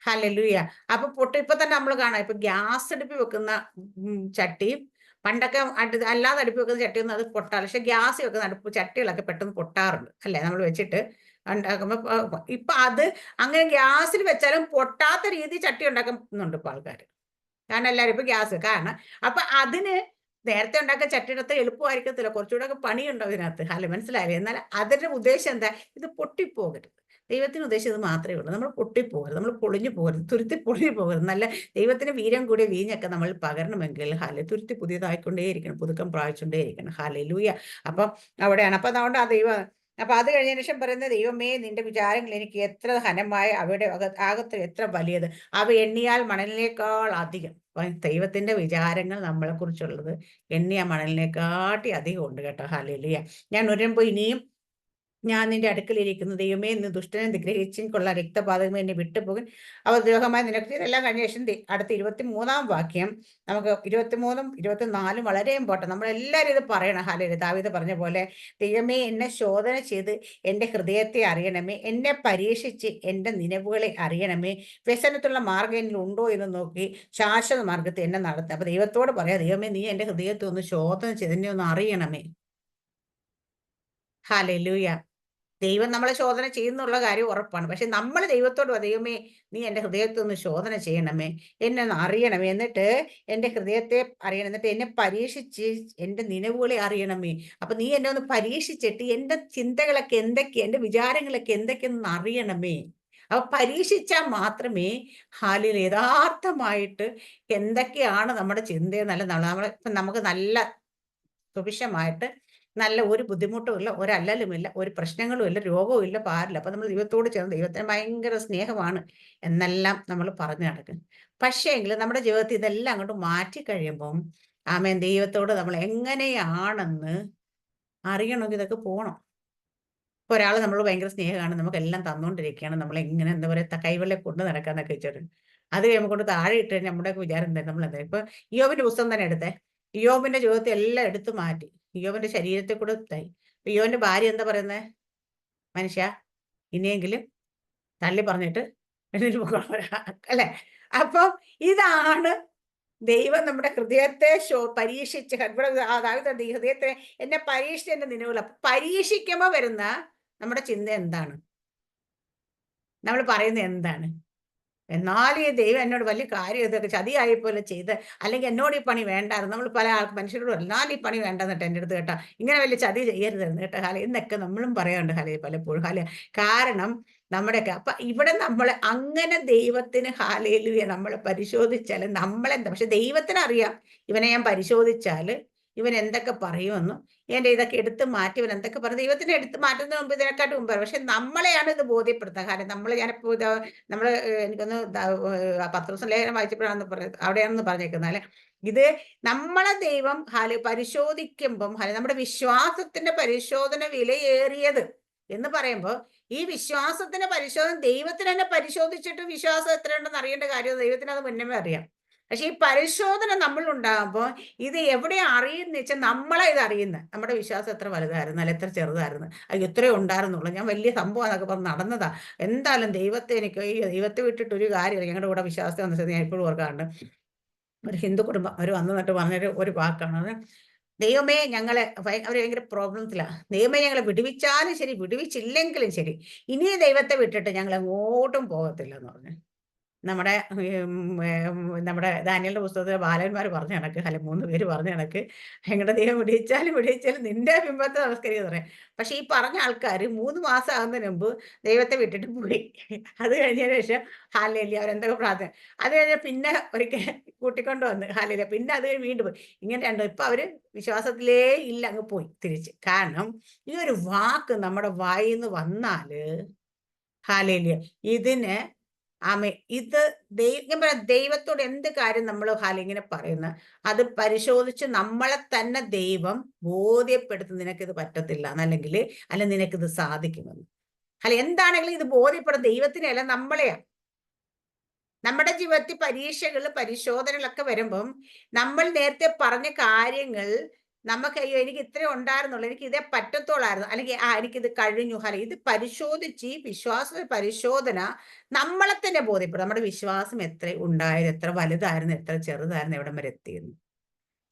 ഹല്ലേലൂയ. അപ്പൊ ഇപ്പൊ തന്നെ നമ്മൾ കാണാം, ഇപ്പൊ ഗ്യാസ് അടുപ്പിൽ വെക്കുന്ന ചട്ടിയും പണ്ടൊക്കെ അല്ലാതെ അടുപ്പിൽ വെക്കുന്ന ചട്ടിയൊന്നും അത് പൊട്ടാറ്. പക്ഷെ ഗ്യാസ് വെക്കുന്ന ചട്ടികളൊക്കെ പെട്ടെന്ന് പൊട്ടാറുണ്ട് അല്ലെ, നമ്മൾ വെച്ചിട്ട് ഉണ്ടാക്കുമ്പോ. ഇപ്പൊ അത് അങ്ങനെ ഗ്യാസിൽ വെച്ചാലും പൊട്ടാത്ത രീതി ചട്ടി ഉണ്ടാക്കുന്നുണ്ട് ഇപ്പൊ ആൾക്കാർ. കാരണം എല്ലാവരും ഇപ്പൊ ഗ്യാസ് കാരണം. അപ്പൊ അതിന് നേരത്തെ ഉണ്ടാക്കിയ ചട്ടിയിടത്ത് എളുപ്പമായിരിക്കത്തില്ല, കുറച്ചുകൂടെ ഒക്കെ പണിയുണ്ടോ അതിനകത്ത്. മനസ്സിലായില്ലേ? എന്നാൽ അതിന്റെ ഉദ്ദേശം എന്താ? ഇത് പൊട്ടിപ്പോകരുത്. ദൈവത്തിന് ഉദ്ദേശം ഇത് മാത്രമേ ഉള്ളൂ. നമ്മൾ പൊട്ടിപ്പോകരുത്, നമ്മൾ പൊളിഞ്ഞു പോകരുത്, തുരുത്തി പൊളിഞ്ഞു പോകരുത്. നല്ല ദൈവത്തിന് വീര്യം കൂടിയ വീഞ്ഞൊക്കെ നമ്മൾ പകരണമെങ്കിൽ തുരുത്തി പുതിയതായിക്കൊണ്ടേയിരിക്കണം, പുതുക്കം പ്രാപിച്ചുകൊണ്ടേയിരിക്കണം. ഹല്ലേലൂയ. അപ്പം അവിടെയാണ്. അപ്പൊ അതുകൊണ്ട് ആ ദൈവം അപ്പൊ അത് കഴിഞ്ഞതിന് ശേഷം പറയുന്നത്, ദൈവമേ നിന്റെ വിചാരങ്ങൾ എനിക്ക് എത്ര ഘനമായ, അവയുടെ ആകത്ത് എത്ര വലിയത്, അവ എണ്ണിയാൽ മണലിനേക്കാൾ അധികം. ദൈവത്തിന്റെ വിചാരങ്ങൾ നമ്മളെ കുറിച്ചുള്ളത് എണ്ണിയ മണലിനെക്കാട്ടി അധികം ഉണ്ട് കേട്ടോ. ഹല്ലേലൂയ. ഞാൻ വരുമ്പോ ഇനിയും ഞാൻ നിന്റെ അടുക്കലിരിക്കുന്നു, ദൈവമേ എന്ന് ദുഷ്ടനെ നിഗ്രഹിച്ചും കൊള്ള രക്തപാതകമേ എന്നെ വിട്ടുപോകും, അവർ ദ്രോഹമായി നിനക്ക്. ഇതെല്ലാം കഴിഞ്ഞ ശേഷം അടുത്ത 23-ാം വാക്യം, നമുക്ക് 23-ഉം 24-ഉം വളരെ ഇമ്പോർട്ടൻ്റ്. നമ്മളെല്ലാവരും ഇത് പറയണം. ഹല്ലേലൂയ. ദാവീദ് പറഞ്ഞ പോലെ, ദൈവമേ എന്നെ ശോധന ചെയ്ത് എൻ്റെ ഹൃദയത്തെ അറിയണമേ, എന്നെ പരീക്ഷിച്ച് എൻ്റെ നിലവുകളെ അറിയണമേ, വ്യസനത്തുള്ള മാർഗ്ഗം എന്നിൽ ഉണ്ടോ എന്ന് നോക്കി ശാശ്വത മാർഗ്ഗത്തെ എന്നെ നടത്തുക. അപ്പൊ ദൈവത്തോട് പറയാം, ദൈവമേ നീ എൻ്റെ ഹൃദയത്തെ ഒന്ന് ശോധന ചെയ്ത് എന്നെ ഒന്ന് അറിയണമേ. ഹല്ലേലൂയ. ദൈവം നമ്മളെ ശോധന ചെയ്യുന്നുള്ള കാര്യം ഉറപ്പാണ്. പക്ഷെ നമ്മൾ ദൈവത്തോട് ദൈവമേ നീ എൻ്റെ ഹൃദയത്തെ ഒന്ന് ശോധന ചെയ്യണമേ, എന്നെ ഒന്ന് അറിയണമേ, എന്നിട്ട് എൻ്റെ ഹൃദയത്തെ അറിയണം, എന്നിട്ട് എന്നെ പരീക്ഷിച്ച് എൻ്റെ നിലവുകളെ അറിയണമേ. അപ്പൊ നീ എന്നെ ഒന്ന് പരീക്ഷിച്ചിട്ട് എൻ്റെ ചിന്തകളൊക്കെ എന്തൊക്കെയാ, എൻ്റെ വിചാരങ്ങളൊക്കെ എന്തൊക്കെയെന്ന് അറിയണമേ. അപ്പൊ പരീക്ഷിച്ചാൽ മാത്രമേ യഥാർത്ഥമായിട്ട് എന്തൊക്കെയാണ് നമ്മുടെ ചിന്തയെന്നല്ല നമുക്ക് നല്ല സുഭിക്ഷമായിട്ട് നല്ല ഒരു ബുദ്ധിമുട്ടുമില്ല, ഒരല്ലലുമില്ല, ഒരു പ്രശ്നങ്ങളുമില്ല, രോഗവുമില്ല, പാരില്ല. അപ്പൊ നമ്മൾ ദൈവത്തോട് ചേർന്ന് ദൈവത്തിന് ഭയങ്കര സ്നേഹമാണ് എന്നെല്ലാം നമ്മൾ പറഞ്ഞു നടക്കും. പക്ഷേ എങ്കിൽ നമ്മുടെ ജീവിതത്തിൽ ഇതെല്ലാം അങ്ങോട്ട് മാറ്റി കഴിയുമ്പം ദൈവത്തോട് നമ്മൾ എങ്ങനെയാണെന്ന് അറിയണമെങ്കിൽ ഇതൊക്കെ പോകണം. ഇപ്പൊ ഒരാൾ നമ്മൾ ഭയങ്കര സ്നേഹമാണ്, നമുക്കെല്ലാം തന്നുകൊണ്ടിരിക്കുകയാണ്, നമ്മളെങ്ങനെ എന്താ പറയുക കൈവെള്ളം കൊണ്ട് നടക്കാന്നൊക്കെ വെച്ചിട്ട് അത് കഴിയുമ്പോൾ കൊണ്ട് താഴെ ഇട്ട് കഴിഞ്ഞാൽ നമ്മുടെയൊക്കെ വിചാരം എന്താ, നമ്മളെന്താ. ഇപ്പൊ യോബിന്റെ പുസ്തകം തന്നെ എടുത്തേ. യോബിന്റെ ജീവിതത്തെ എല്ലാം എടുത്തു മാറ്റി യോബിന്റെ ശരീരത്തെ കൂടെ തായി. യോബിന്റെ ഭാര്യ എന്താ പറയുന്നത്? മനുഷ്യ ഇനിയെങ്കിലും തള്ളി പറഞ്ഞിട്ട് എഴുന്നേറ്റ് പോകണം അല്ലെ. അപ്പം ഇതാണ് ദൈവം നമ്മുടെ ഹൃദയത്തെ പരീക്ഷിച്ച് ഹൃദയത്തെ എന്നെ പരീക്ഷിച്ച് എന്റെ നിലവിൽ. പരീക്ഷിക്കുമ്പോ വരുന്ന നമ്മുടെ ചിന്ത എന്താണ്, നമ്മൾ പറയുന്നത് എന്താണ്? എന്നാലും ഈ ദൈവം എന്നോട് വലിയ കാര്യം ഇതൊക്കെ ചതിയായി പോലെ ചെയ്ത്, അല്ലെങ്കിൽ എന്നോട് ഈ പണി വേണ്ടായിരുന്നു. നമ്മൾ പല മനുഷ്യരോട് എന്നാലും ഈ പണി വേണ്ടെന്നിട്ട് എൻ്റെ അടുത്ത് കേട്ടോ, ഇങ്ങനെ വലിയ ചതി ചെയ്യരുതായിരുന്നു കേട്ടോ എന്നൊക്കെ നമ്മളും പറയാറുണ്ട് പലപ്പോഴും കാരണം നമ്മുടെയൊക്കെ. അപ്പൊ ഇവിടെ നമ്മൾ അങ്ങനെ ദൈവത്തിന് നമ്മളെ പരിശോധിച്ചാൽ നമ്മളെന്താ, പക്ഷെ ദൈവത്തിനറിയാം ഇവനെ ഞാൻ പരിശോധിച്ചാൽ ഇവൻ എന്തൊക്കെ പറയുമെന്നും എന്റെ ഇതൊക്കെ എടുത്ത് മാറ്റി ഇവൻ എന്തൊക്കെ പറയും. ദൈവത്തിനെ എടുത്ത് മാറ്റുന്നതിന് മുമ്പ് ഇതിനെക്കാട്ടും മുമ്പ്. പക്ഷെ നമ്മളെയാണ് ഇത് ബോധ്യപ്പെടുത്തുക. കാരണം ഞാനിപ്പോ നമ്മള് എനിക്കൊന്ന് പത്രോസ് ലേഖനം വായിച്ചപ്പോഴാണെന്ന് പറയുന്നത്, അവിടെയാണെന്ന് പറഞ്ഞേക്കുന്നത് ഇത് നമ്മളെ ദൈവം പരിശോധിക്കുമ്പം നമ്മുടെ വിശ്വാസത്തിന്റെ പരിശോധന വിലയേറിയത് എന്ന് പറയുമ്പോൾ, ഈ വിശ്വാസത്തിന്റെ പരിശോധന ദൈവത്തിന് തന്നെ പരിശോധിച്ചിട്ട് വിശ്വാസം എത്രയുണ്ടെന്ന് അറിയേണ്ട കാര്യം ദൈവത്തിന് അത് മുന്നമേ അറിയാം. പക്ഷെ ഈ പരിശോധന നമ്മളുണ്ടാകുമ്പോൾ ഇത് എവിടെ അറിയുന്ന വെച്ചാൽ നമ്മളെ ഇത് അറിയുന്നത്, നമ്മുടെ വിശ്വാസം എത്ര വലുതായിരുന്നു അല്ല എത്ര ചെറുതായിരുന്നു, അത് എത്രയോ ഉണ്ടായിരുന്നുള്ളൂ, ഞാൻ വലിയ സംഭവം എന്നൊക്കെ പറഞ്ഞ് നടന്നതാ. എന്തായാലും ദൈവത്തെ വിട്ടിട്ട് ഒരു കാര്യമില്ല. ഞങ്ങളുടെ കൂടെ വിശ്വാസത്തെ വന്നത് ഞാൻ ഇപ്പോഴും ഓർക്കാറുണ്ട്. ഒരു ഹിന്ദു കുടുംബം അവർ വന്നിട്ട് പറഞ്ഞൊരു വാക്കാണ്, ദൈവമേ ഞങ്ങളെ അവർ ഭയങ്കര പ്രോബ്ലത്തിലാണ്. ദൈവമേ ഞങ്ങളെ വിടുവിച്ചാലും ശരി, വിടുവിച്ചില്ലെങ്കിലും ശരി, ഇനി ദൈവത്തെ വിട്ടിട്ട് ഞങ്ങൾ എങ്ങോട്ടും പോകത്തില്ല എന്ന് പറഞ്ഞു. നമ്മുടെ നമ്മുടെ ദാനിയേലിന്റെ പുസ്തകത്തിലെ ബാലന്മാർ പറഞ്ഞ കണക്ക്, അല്ല 3 പേര് പറഞ്ഞ കണക്ക്, ഞങ്ങളുടെ ദൈവം വിടിയിച്ചാലും നിന്റെ ബിംബത്തെ നമസ്കരിക്കുക പറയാം. പക്ഷെ ഈ പറഞ്ഞ ആൾക്കാർ 3 മാസം ആകുന്നതിന് മുമ്പ് ദൈവത്തെ വിട്ടിട്ട് പോയി. അത് കഴിഞ്ഞതിന് ശേഷം ഹാലേലൂയ അവരെന്തൊക്കെ പ്രാർത്ഥന, അത് കഴിഞ്ഞ പിന്നെ ഒരിക്കൽ കൂട്ടിക്കൊണ്ട് വന്ന് ഹാലേലൂയ, പിന്നെ അത് കഴിഞ്ഞ് വീണ്ടും പോയി. ഇങ്ങനെ രണ്ടു ഇപ്പൊ അവര് വിശ്വാസത്തിലേ ഇല്ല, അങ്ങ് പോയി തിരിച്ച്. കാരണം ഈ ഒരു വാക്ക് നമ്മുടെ വായിന്ന് വന്നാല് ഹാലേലൂയ ഇതിന് ആമേ ഇത് ഞാൻ പറയാം, ദൈവത്തോട് എന്ത് കാര്യം നമ്മൾ ഇങ്ങനെ പറയുന്ന അത് പരിശോധിച്ച് നമ്മളെ തന്നെ ദൈവം ബോധ്യപ്പെടുത്തും, നിനക്കിത് പറ്റത്തില്ല എന്നല്ലെങ്കിൽ, അല്ല നിനക്കിത് സാധിക്കുമെന്ന്. അല്ല എന്താണെങ്കിലും ഇത് ബോധ്യപ്പെടും ദൈവത്തിനല്ല, നമ്മളെയാ. നമ്മുടെ ജീവിതത്തിൽ പരീക്ഷകൾ, പരിശോധനകളൊക്കെ വരുമ്പം നമ്മൾ നേരത്തെ പറഞ്ഞ കാര്യങ്ങൾ നമുക്ക് അയ്യോ എനിക്ക് ഇത്രേ ഉണ്ടായിരുന്നുള്ളൂ, എനിക്ക് ഇതേ പറ്റത്തുള്ളായിരുന്നു, അല്ലെങ്കിൽ എനിക്കിത് കഴിഞ്ഞു, അല്ല ഇത് പരിശോധിച്ച് വിശ്വാസ പരിശോധന നമ്മളെ തന്നെ ബോധ്യപ്പെടും നമ്മുടെ വിശ്വാസം എത്ര ഉണ്ടായത്, എത്ര വലുതായിരുന്നു, എത്ര ചെറുതായിരുന്നു, എവിടം വരെ എത്തിയിരുന്നു.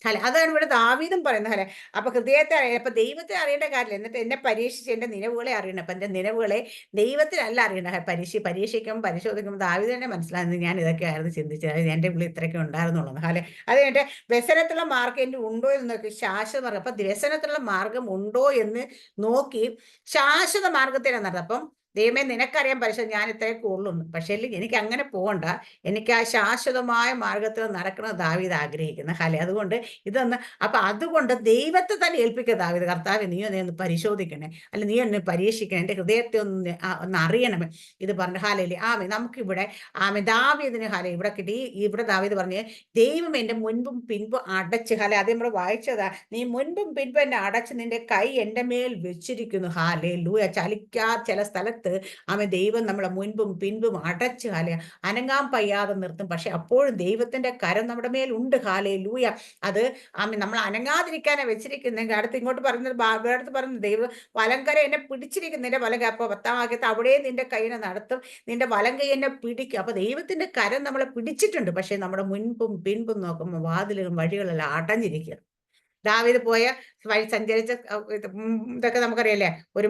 അല്ലെ, അതാണ് ഇവിടെ ദാവീദും പറയുന്നത്. അല്ലെ, അപ്പൊ ഹൃദയത്തെ അറിയണം, അപ്പൊ ദൈവത്തെ അറിയേണ്ട കാര്യമില്ല, എന്നിട്ട് എന്നെ പരീക്ഷിച്ച് എന്റെ നിലവുകളെ അറിയണം. അപ്പൊ എന്റെ നിലവുകളെ ദൈവത്തിനല്ല അറിയണം. പരീക്ഷിക്കുമ്പോൾ പരിശോധിക്കുമ്പോൾ ദാവീദ് തന്നെ മനസ്സിലാകുന്നത് ഞാൻ ഇതൊക്കെ ആയിരുന്നു ചിന്തിച്ചത്, എന്റെ ഉള്ളിൽ ഇത്രയൊക്കെ ഉണ്ടായിരുന്നുള്ളത്. അല്ലെ, അത് എന്റെ വ്യസനത്തിലുള്ള മാർഗം എന്റെ ഉണ്ടോ എന്ന് നോക്കി ശാശ്വത മാർഗം, അപ്പൊ വ്യസനത്തിലുള്ള മാർഗം ഉണ്ടോ എന്ന് നോക്കി ശാശ്വത മാർഗത്തിലാണ് നടത്തുന്നത്. അപ്പം ദൈവമേ നിനക്കറിയാൻ പരിശോധന ഞാൻ ഇത്രയൊക്കെ ഉള്ളൂന്ന്, പക്ഷേ എനിക്ക് അങ്ങനെ പോകണ്ട, എനിക്ക് ആ ശാശ്വതമായ മാർഗത്തിൽ നടക്കണം ദാവീദ് ആഗ്രഹിക്കുന്നത്. ഹലെ, അതുകൊണ്ട് ഇതൊന്ന്, അപ്പൊ അതുകൊണ്ട് ദൈവത്തെ തന്നെ ഏൽപ്പിക്കുക ദാവീദ്, കർത്താവേ നീ ഒന്ന് പരിശോധിക്കണേ, അല്ല നീ ഒന്ന് പരീക്ഷിക്കണേ, എൻ്റെ ഹൃദയത്തെ ഒന്ന് അറിയണമേ. ഇത് പറഞ്ഞു ഹാലേലി ആമേ. നമുക്കിവിടെ ആമേ ദാവീദിന് ഹാലെ ഇവിടെ കിട്ടി. ഇവിടെ ദാവീദ് പറഞ്ഞ് ദൈവം എൻ്റെ മുൻപും പിൻപും അടച്ച്, ഹാലെ അത് നമ്മൾ വായിച്ചതാ, നീ മുൻപും പിൻപും എന്നെ അടച്ച് നിന്റെ കൈ എൻ്റെ മേൽ വെച്ചിരിക്കുന്നു. ഹാലേലൂയ. ചലിക്കാ ചില സ്ഥലത്ത് ആമേ ദൈവം നമ്മളെ മുൻപും പിൻപും അടച്ച് ഹാലെ അനങ്ങാൻ പയ്യാതെ നിർത്തും, പക്ഷെ അപ്പോഴും ദൈവത്തിന്റെ കരം നമ്മുടെ മേൽ ഉണ്ട്. ഹാലേലൂയ. അത് നമ്മൾ അനങ്ങാതിരിക്കാനാ വെച്ചിരിക്കുന്നെങ്കിൽ അടുത്ത് ഇങ്ങോട്ട് പറയുന്നത്, അടുത്ത് പറയുന്നത് ദൈവം വലങ്കര എന്നെ പിടിച്ചിരിക്കുന്നതിന്റെ വലങ്ക, അപ്പൊ 10-ാം വാക്യത്ത് അവിടെ നിന്റെ കൈനെ നടത്തും, നിന്റെ വലങ്കൈ എന്നെ പിടിക്കും. അപ്പൊ ദൈവത്തിന്റെ കരം നമ്മളെ പിടിച്ചിട്ടുണ്ട്, പക്ഷെ നമ്മുടെ മുൻപും പിൻപും നോക്കുമ്പോൾ വാതിലും വഴികളെല്ലാം അടഞ്ഞിരിക്കുക. ദാവീദ് പോയ വഴി സഞ്ചരിച്ച ഇതൊക്കെ നമുക്കറിയാലേ, ഒരു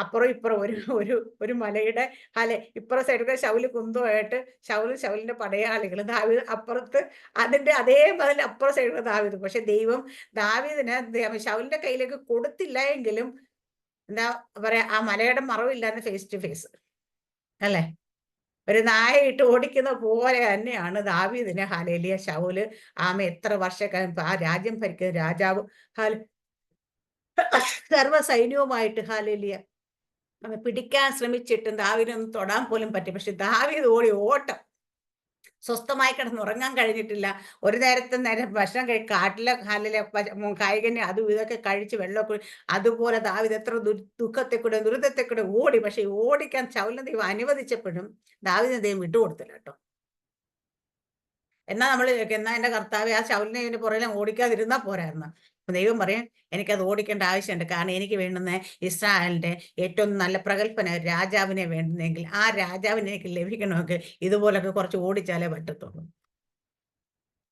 അപ്പുറം ഇപ്പുറം ഒരു ഒരു മലയുടെ അല്ലെ ഇപ്പുറം സൈഡിൽ ശൗല് കുന്തമായിട്ട് ശൗലിന്റെ പടയാളികൾ, ദാവീദ് അപ്പുറത്ത് അതിന്റെ അതേ മതിൽ അപ്പുറം സൈഡിൽ ദാവീദ്. പക്ഷെ ദൈവം ദാവീദിന് ശൗലിന്റെ കയ്യിലേക്ക് കൊടുത്തില്ല എങ്കിലും എന്താ പറയാ, ആ മലയുടെ മറവില്ലാന്ന് ഫേസ് ടു ഫേസ് അല്ലെ, ഒരു നായ ഇട്ട് ഓടിക്കുന്ന പോലെ തന്നെയാണ് ദാവീദിനെ ഹാലേലിയ ശൗല് എത്ര വർഷക്കാലം ആ രാജ്യം ഭരിക്കുന്ന രാജാവ് സർവ്വ സൈന്യവുമായിട്ട് ഹാലേലിയ പിടിക്കാൻ ശ്രമിച്ചിട്ടും ദാവീദിനൊന്നും തൊടാൻ പോലും പറ്റും. പക്ഷെ ദാവീദ് ഓട്ടം സ്വസ്ഥമായി കിടന്ന് ഉറങ്ങാൻ കഴിഞ്ഞിട്ടില്ല. ഒരു നേരം ഭക്ഷണം കാട്ടിലെ ഹാലിലെ കായികനെ അതും ഇതൊക്കെ കഴിച്ച് വെള്ളമൊക്കെ, അതുപോലെ ദാവീദ് എത്ര ദുഃഖത്തെ കൂടെ ദുരിതത്തെ കൂടെ ഓടി. പക്ഷെ ഓടിക്കാൻ ശൗലിനെ ദൈവം അനുവദിച്ചപ്പോഴും ദാവീദിനെ ദൈവം വിട്ടുകൊടുത്തില്ല കേട്ടോ. എന്നാ എന്റെ കർത്താവെ ആ ശൗലിനെ ഇതിന്റെ പുറകെ ഓടിക്കാതിരുന്നാ പോരായിരുന്നു. അപ്പൊ ദൈവം പറയാം എനിക്കത് ഓടിക്കേണ്ട ആവശ്യമുണ്ട്, കാരണം എനിക്ക് വേണ്ടുന്ന ഇസ്രായേലിന്റെ ഏറ്റവും നല്ല പ്രഗത്ഭനായ രാജാവിനെ വേണ്ടുന്നെങ്കിൽ ആ രാജാവിനെ എനിക്ക് ലഭിക്കണമെങ്കിൽ ഇതുപോലൊക്കെ കുറച്ച് ഓടിച്ചാലേ പറ്റത്തുള്ളൂ.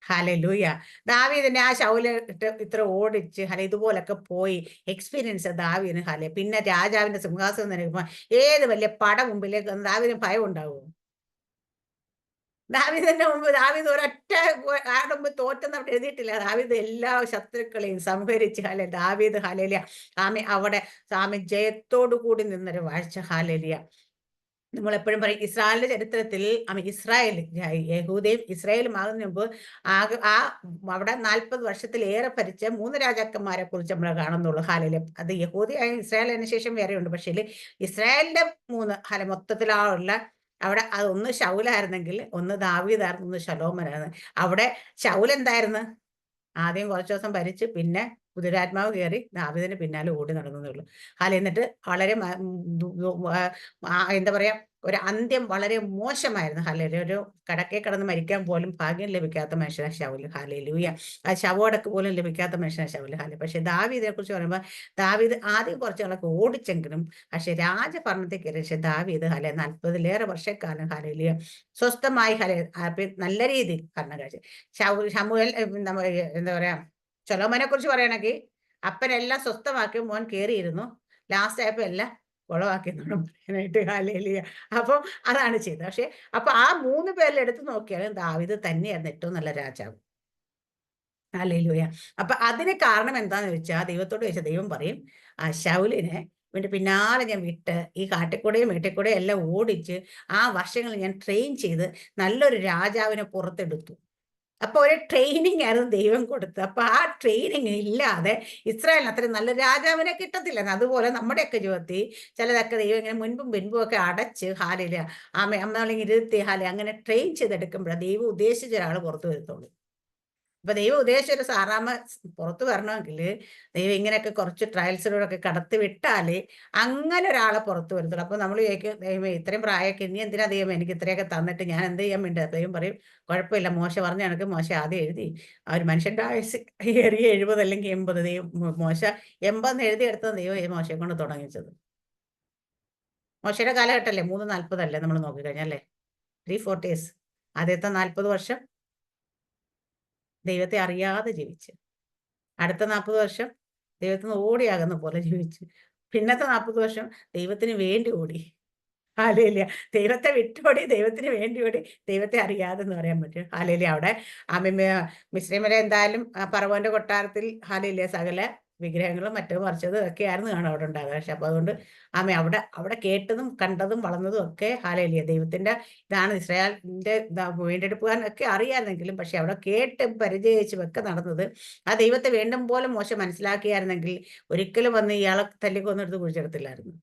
ഹല്ലേലൂയ. ദാവീദിനെ ആ ശൗല് ഇത്ര ഓടിച്ച് ഇതുപോലൊക്കെ പോയി എക്സ്പീരിയൻസ് ദാവീദിന്. പിന്നെ രാജാവിന്റെ സിംഹാസനം നിൽക്കുമ്പോൾ ഏത് വലിയ പട മുമ്പിലേക്ക് ദാവീദിന് ഭയം ഉണ്ടാവുമോ? ദാവീദിന്റെ മുമ്പ് ദാവീദ് ഒരൊറ്റ ആരുടെ മുമ്പ് തോറ്റെന്ന് അവിടെ എഴുതിയിട്ടില്ല. ദാവീദ് എല്ലാ ശത്രുക്കളെയും സംഹരിച്ച് ദാവീദ് ഹാലേലിയ അവിടെ ജയത്തോടു കൂടി നിന്നൊരു വാഴ്ച. ഹാലേലിയ. നമ്മൾ എപ്പോഴും പറയും ഇസ്രായേലിന്റെ ചരിത്രത്തിൽ യഹൂദയും ഇസ്രായേലും ആകുന്നതിന് മുമ്പ് അവിടെ 40 വർഷത്തിലേറെ ഭരിച്ച 3 രാജാക്കന്മാരെ കുറിച്ച് നമ്മൾ കാണുന്നുള്ളൂ. ഹാലേലിയ. അത് യഹൂദയായ ഇസ്രായേലിന് ശേഷം വേറെയുണ്ട്. പക്ഷേ ഇസ്രായേലിന്റെ 3 മൊത്തത്തിലുള്ള അവിടെ അത് ഒന്ന് ശൗലായിരുന്നെങ്കിൽ ഒന്ന് ദാവീദായിരുന്നു, ഒന്ന് ശലോമോനായിരുന്നു. അവിടെ ശൗൽ എന്തായിരുന്നു, ആദ്യം കുറച്ചു ദിവസം ഭരിച്ച് പിന്നെ കുതിരാത്മാവ് കയറി ദാവീദിന് പിന്നാലെ ഓടി നടന്നതേ ഉള്ളൂ. എന്നിട്ട് വളരെ എന്താ പറയാ ഒരു അന്ത്യം വളരെ മോശമായിരുന്നു. ഒരു കടക്കെ കടന്ന് മരിക്കാൻ പോലും ഭാഗ്യം ലഭിക്കാത്ത മനുഷ്യനാണ് ശൗല്. ഹല്ലേലൂയ. ആ ശവോടക്ക് പോലും ലഭിക്കാത്ത മനുഷ്യനാണ് ശൗല്. പക്ഷെ ദാവീദിനെ കുറിച്ച് പറയുമ്പോൾ ദാവീദ് ആദ്യം കുറച്ചുകളൊക്കെ ഓടിച്ചെങ്കിലും പക്ഷെ രാജഭരണത്തിൽ കയറി. പക്ഷെ ദാവീദ് 40-ലേറെ വർഷക്കാലം ഹല്ലേലൂയ സ്വസ്ഥമായി നല്ല രീതിയിൽ ഭരണം കഴിച്ചു. ശമൂവേൽ എന്താ പറയാ ശലോമോനെ കുറിച്ച് പറയുകയാണെങ്കിൽ അപ്പനെല്ലാം സ്വസ്ഥമാക്കി മോൻ കയറിയിരുന്നു, ലാസ്റ്റ് ആയപ്പോ എല്ലാം കുളമാക്കി എന്നാണ് പറയാനായിട്ട്. ഹല്ലേലൂയ. അപ്പം അതാണ് ചെയ്തത്. പക്ഷെ അപ്പൊ ആ 3 പേരിൽ എടുത്തു നോക്കിയാലും ദാവീദ് തന്നെയായിരുന്നു ഏറ്റവും നല്ല രാജാവ്. ഹല്ലേലൂയ. അപ്പൊ അതിന് കാരണം എന്താന്ന് ചോദിച്ചാൽ ദൈവത്തോട് ചോദിച്ചാൽ ദൈവം പറയും, ശൗലിനെ ഇവന്റെ പിന്നാലെ ഞാൻ വിട്ട് ഈ കാട്ടിക്കൂടെയും വീട്ടിൽക്കൂടെയും എല്ലാം ഓടിച്ച് ആ വർഷങ്ങൾ ഞാൻ ട്രെയിൻ ചെയ്ത് നല്ലൊരു രാജാവിനെ പുറത്തെടുത്തു. അപ്പൊ ഒരു ട്രെയിനിങ് ആയിരുന്നു ദൈവം കൊടുത്തത്. അപ്പൊ ആ ട്രെയിനിങ് ഇല്ലാതെ ഇസ്രായേലിന് അത്രയും നല്ല രാജാവിനെ കിട്ടത്തില്ല. അതുപോലെ നമ്മുടെയൊക്കെ ജീവിതത്തിൽ ചിലതൊക്കെ ദൈവം ഇങ്ങനെ മുൻപും പിൻപും ഒക്കെ അടച്ച് ഹാലേലൂയ നമ്മളിങ്ങനെ ഇരുത്തി അങ്ങനെ ട്രെയിൻ ചെയ്തെടുക്കുമ്പോഴാണ് ദൈവം ഉദ്ദേശിച്ച ഒരാൾ പുറത്തു വരത്തുള്ളൂ. അപ്പൊ ദൈവം ഉദ്ദേശിച്ച ഒരു സാറാമ്മ പുറത്തു വരണമെങ്കിൽ ദൈവം ഇങ്ങനെയൊക്കെ കുറച്ച് ട്രയൽസിലൂടെയൊക്കെ കടത്തി വിട്ടാലേ അങ്ങനെ ഒരാളെ പുറത്തു വരത്തുള്ളൂ. അപ്പൊ നമ്മൾ ചോദിക്കും, ദൈവം ഇത്രയും പ്രായമൊക്കെ ഇനി എന്തിനാ ദൈവം എനിക്ക് ഇത്രയൊക്കെ തന്നിട്ട് ഞാൻ എന്ത് ചെയ്യാൻ വേണ്ടി? ദൈവം പറയും, കുഴപ്പമില്ല, മോശ പറഞ്ഞ കണക്ക് മോശ ആദ്യം എഴുതി. ആ ഒരു മനുഷ്യന്റെ ആയുസ് ഏറിയ 70 അല്ലെങ്കിൽ 80. ദൈവം മോശ 80 എഴുതിയെടുത്തത് ദൈവം മോശയെ കൊണ്ട് തുടങ്ങിച്ചത്. മോശയുടെ കാലഘട്ടമല്ലേ 340 അല്ലേ നമ്മൾ നോക്കിക്കഴിഞ്ഞാൽ അല്ലേ, 340 years. ആദ്യത്തെ 40 വർഷം ദൈവത്തെ അറിയാതെ ജീവിച്ചു. അടുത്ത 40 വർഷം ദൈവത്തിന് ഓടിയാകുന്ന പോലെ ജീവിച്ചു. പിന്നത്തെ 40 വർഷം ദൈവത്തിന് വേണ്ടി ഓടി. ഹല്ലേലൂയ. ദൈവത്തെ വിട്ടോടി, ദൈവത്തിന് വേണ്ടി ഓടി, ദൈവത്തെ അറിയാതെ എന്ന് പറയാൻ പറ്റും. ഹല്ലേലൂയ. അവിടെ മിസ്രയീം വരെ എന്തായാലും ഫറവോന്റെ കൊട്ടാരത്തിൽ ഹല്ലേലൂയ സകല വിഗ്രഹങ്ങളും മറ്റതും മറിച്ചതും ഒക്കെയായിരുന്നു കാണും അവിടെ ഉണ്ടാകുക. പക്ഷെ അപ്പൊ അതുകൊണ്ട് അവിടെ കേട്ടതും കണ്ടതും വളർന്നതും ഒക്കെ ഹല്ലേലൂയ ദൈവത്തിന്റെ ഇതാണ്, ഇസ്രായേലിന്റെ വീണ്ടെടുപ്പുകാരൻ ഒക്കെ അറിയാമെങ്കിലും പക്ഷെ അവിടെ കേട്ട് പരിചയിച്ചും ഒക്കെ നടന്നത് ആ ദൈവത്തെ വേണ്ടും പോലെ മോശം മനസ്സിലാക്കിയായിരുന്നെങ്കിൽ ഒരിക്കലും വന്ന് ഇയാളെ തല്ലിക്കൊന്നെടുത്ത് കുഴിച്ചെടുത്തില്ലായിരുന്നു.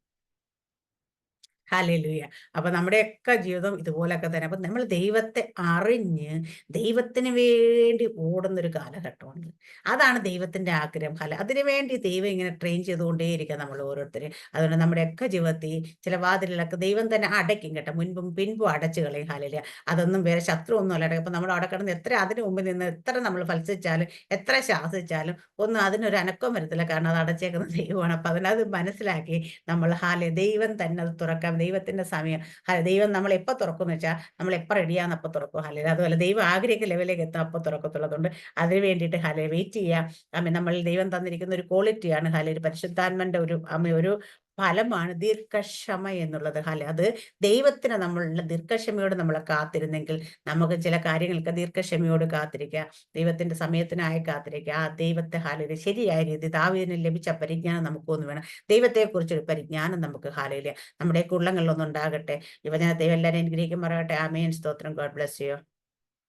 ഹല്ലേലൂയ. അപ്പൊ നമ്മുടെയൊക്കെ ജീവിതം ഇതുപോലൊക്കെ തന്നെ. അപ്പൊ നമ്മൾ ദൈവത്തെ അറിഞ്ഞ് ദൈവത്തിന് വേണ്ടി ഓടുന്നൊരു കാലഘട്ടമുണ്ട്. അതാണ് ദൈവത്തിന്റെ ആഗ്രഹം. അതിനുവേണ്ടി ദൈവം ഇങ്ങനെ ട്രെയിൻ ചെയ്തുകൊണ്ടേയിരിക്കുക നമ്മൾ ഓരോരുത്തരെയും. അതുകൊണ്ട് നമ്മുടെയൊക്കെ ജീവിതത്തിൽ ചില വാതിലുകളൊക്കെ ദൈവം തന്നെ അടയ്ക്കും കേട്ടോ. മുൻപും പിൻപും അടച്ചു കളയും. ഹല്ലേലൂയ. അതൊന്നും വേറെ ശത്രു ഒന്നും അല്ല. അപ്പൊ നമ്മൾ അവിടെ കിടന്ന് എത്ര അതിന് മുമ്പിൽ നിന്ന് എത്ര നമ്മൾ ഫത്സിച്ചാലും എത്ര ശാസിച്ചാലും ഒന്നും അതിനൊരു അനക്കം വരത്തില്ല. കാരണം അത് അടച്ചേക്കുന്ന ദൈവമാണ്. അപ്പൊ അതിനത് മനസ്സിലാക്കി നമ്മൾ ദൈവം തന്നെ അത് തുറക്കാം. ദൈവത്തിന്റെ സമയം ദൈവം നമ്മൾ എപ്പോൾ തുറക്കുമെന്ന് വെച്ചാൽ നമ്മൾ എപ്പോൾ റെഡിയാന്ന് അപ്പം തുറക്കും. ഹല്ലേലൂയ. അതുപോലെ ദൈവം ആഗ്രഹിക്കുന്ന ലെവലിലേക്ക് എത്താൻ അപ്പം തുറക്കത്തുള്ളതുകൊണ്ട് അതിന് വേണ്ടിയിട്ട് വെയിറ്റ് ചെയ്യാം. നമ്മൾ ദൈവം തന്നിരിക്കുന്ന ഒരു ക്വാളിറ്റിയാണ് പരിശുദ്ധാത്മന്റെ ഒരു ഫലമാണ് ദീർഘക്ഷമ എന്നുള്ളത്. അത് ദൈവത്തിന് നമ്മളുടെ ദീർഘക്ഷമയോട് നമ്മൾ കാത്തിരുന്നെങ്കിൽ നമുക്ക് ചില കാര്യങ്ങൾക്ക് ദീർഘക്ഷമയോട് കാത്തിരിക്കുക, ദൈവത്തിന്റെ സമയത്തിനായി കാത്തിരിക്കുക. ആ ദൈവത്തെ ശരിയായ രീതി ദാവീദിന് ലഭിച്ച പരിജ്ഞാനം നമുക്കൊന്ന് വേണം. ദൈവത്തെക്കുറിച്ചൊരു പരിജ്ഞാനം നമുക്ക് നമ്മുടെ ഉള്ളങ്ങളിലൊന്നും ഉണ്ടാകട്ടെ. ദൈവം എല്ലാവരെയും അനുഗ്രഹിക്കുമാറാകട്ടെ. ആമേൻ. സ്തോത്രം. God bless you.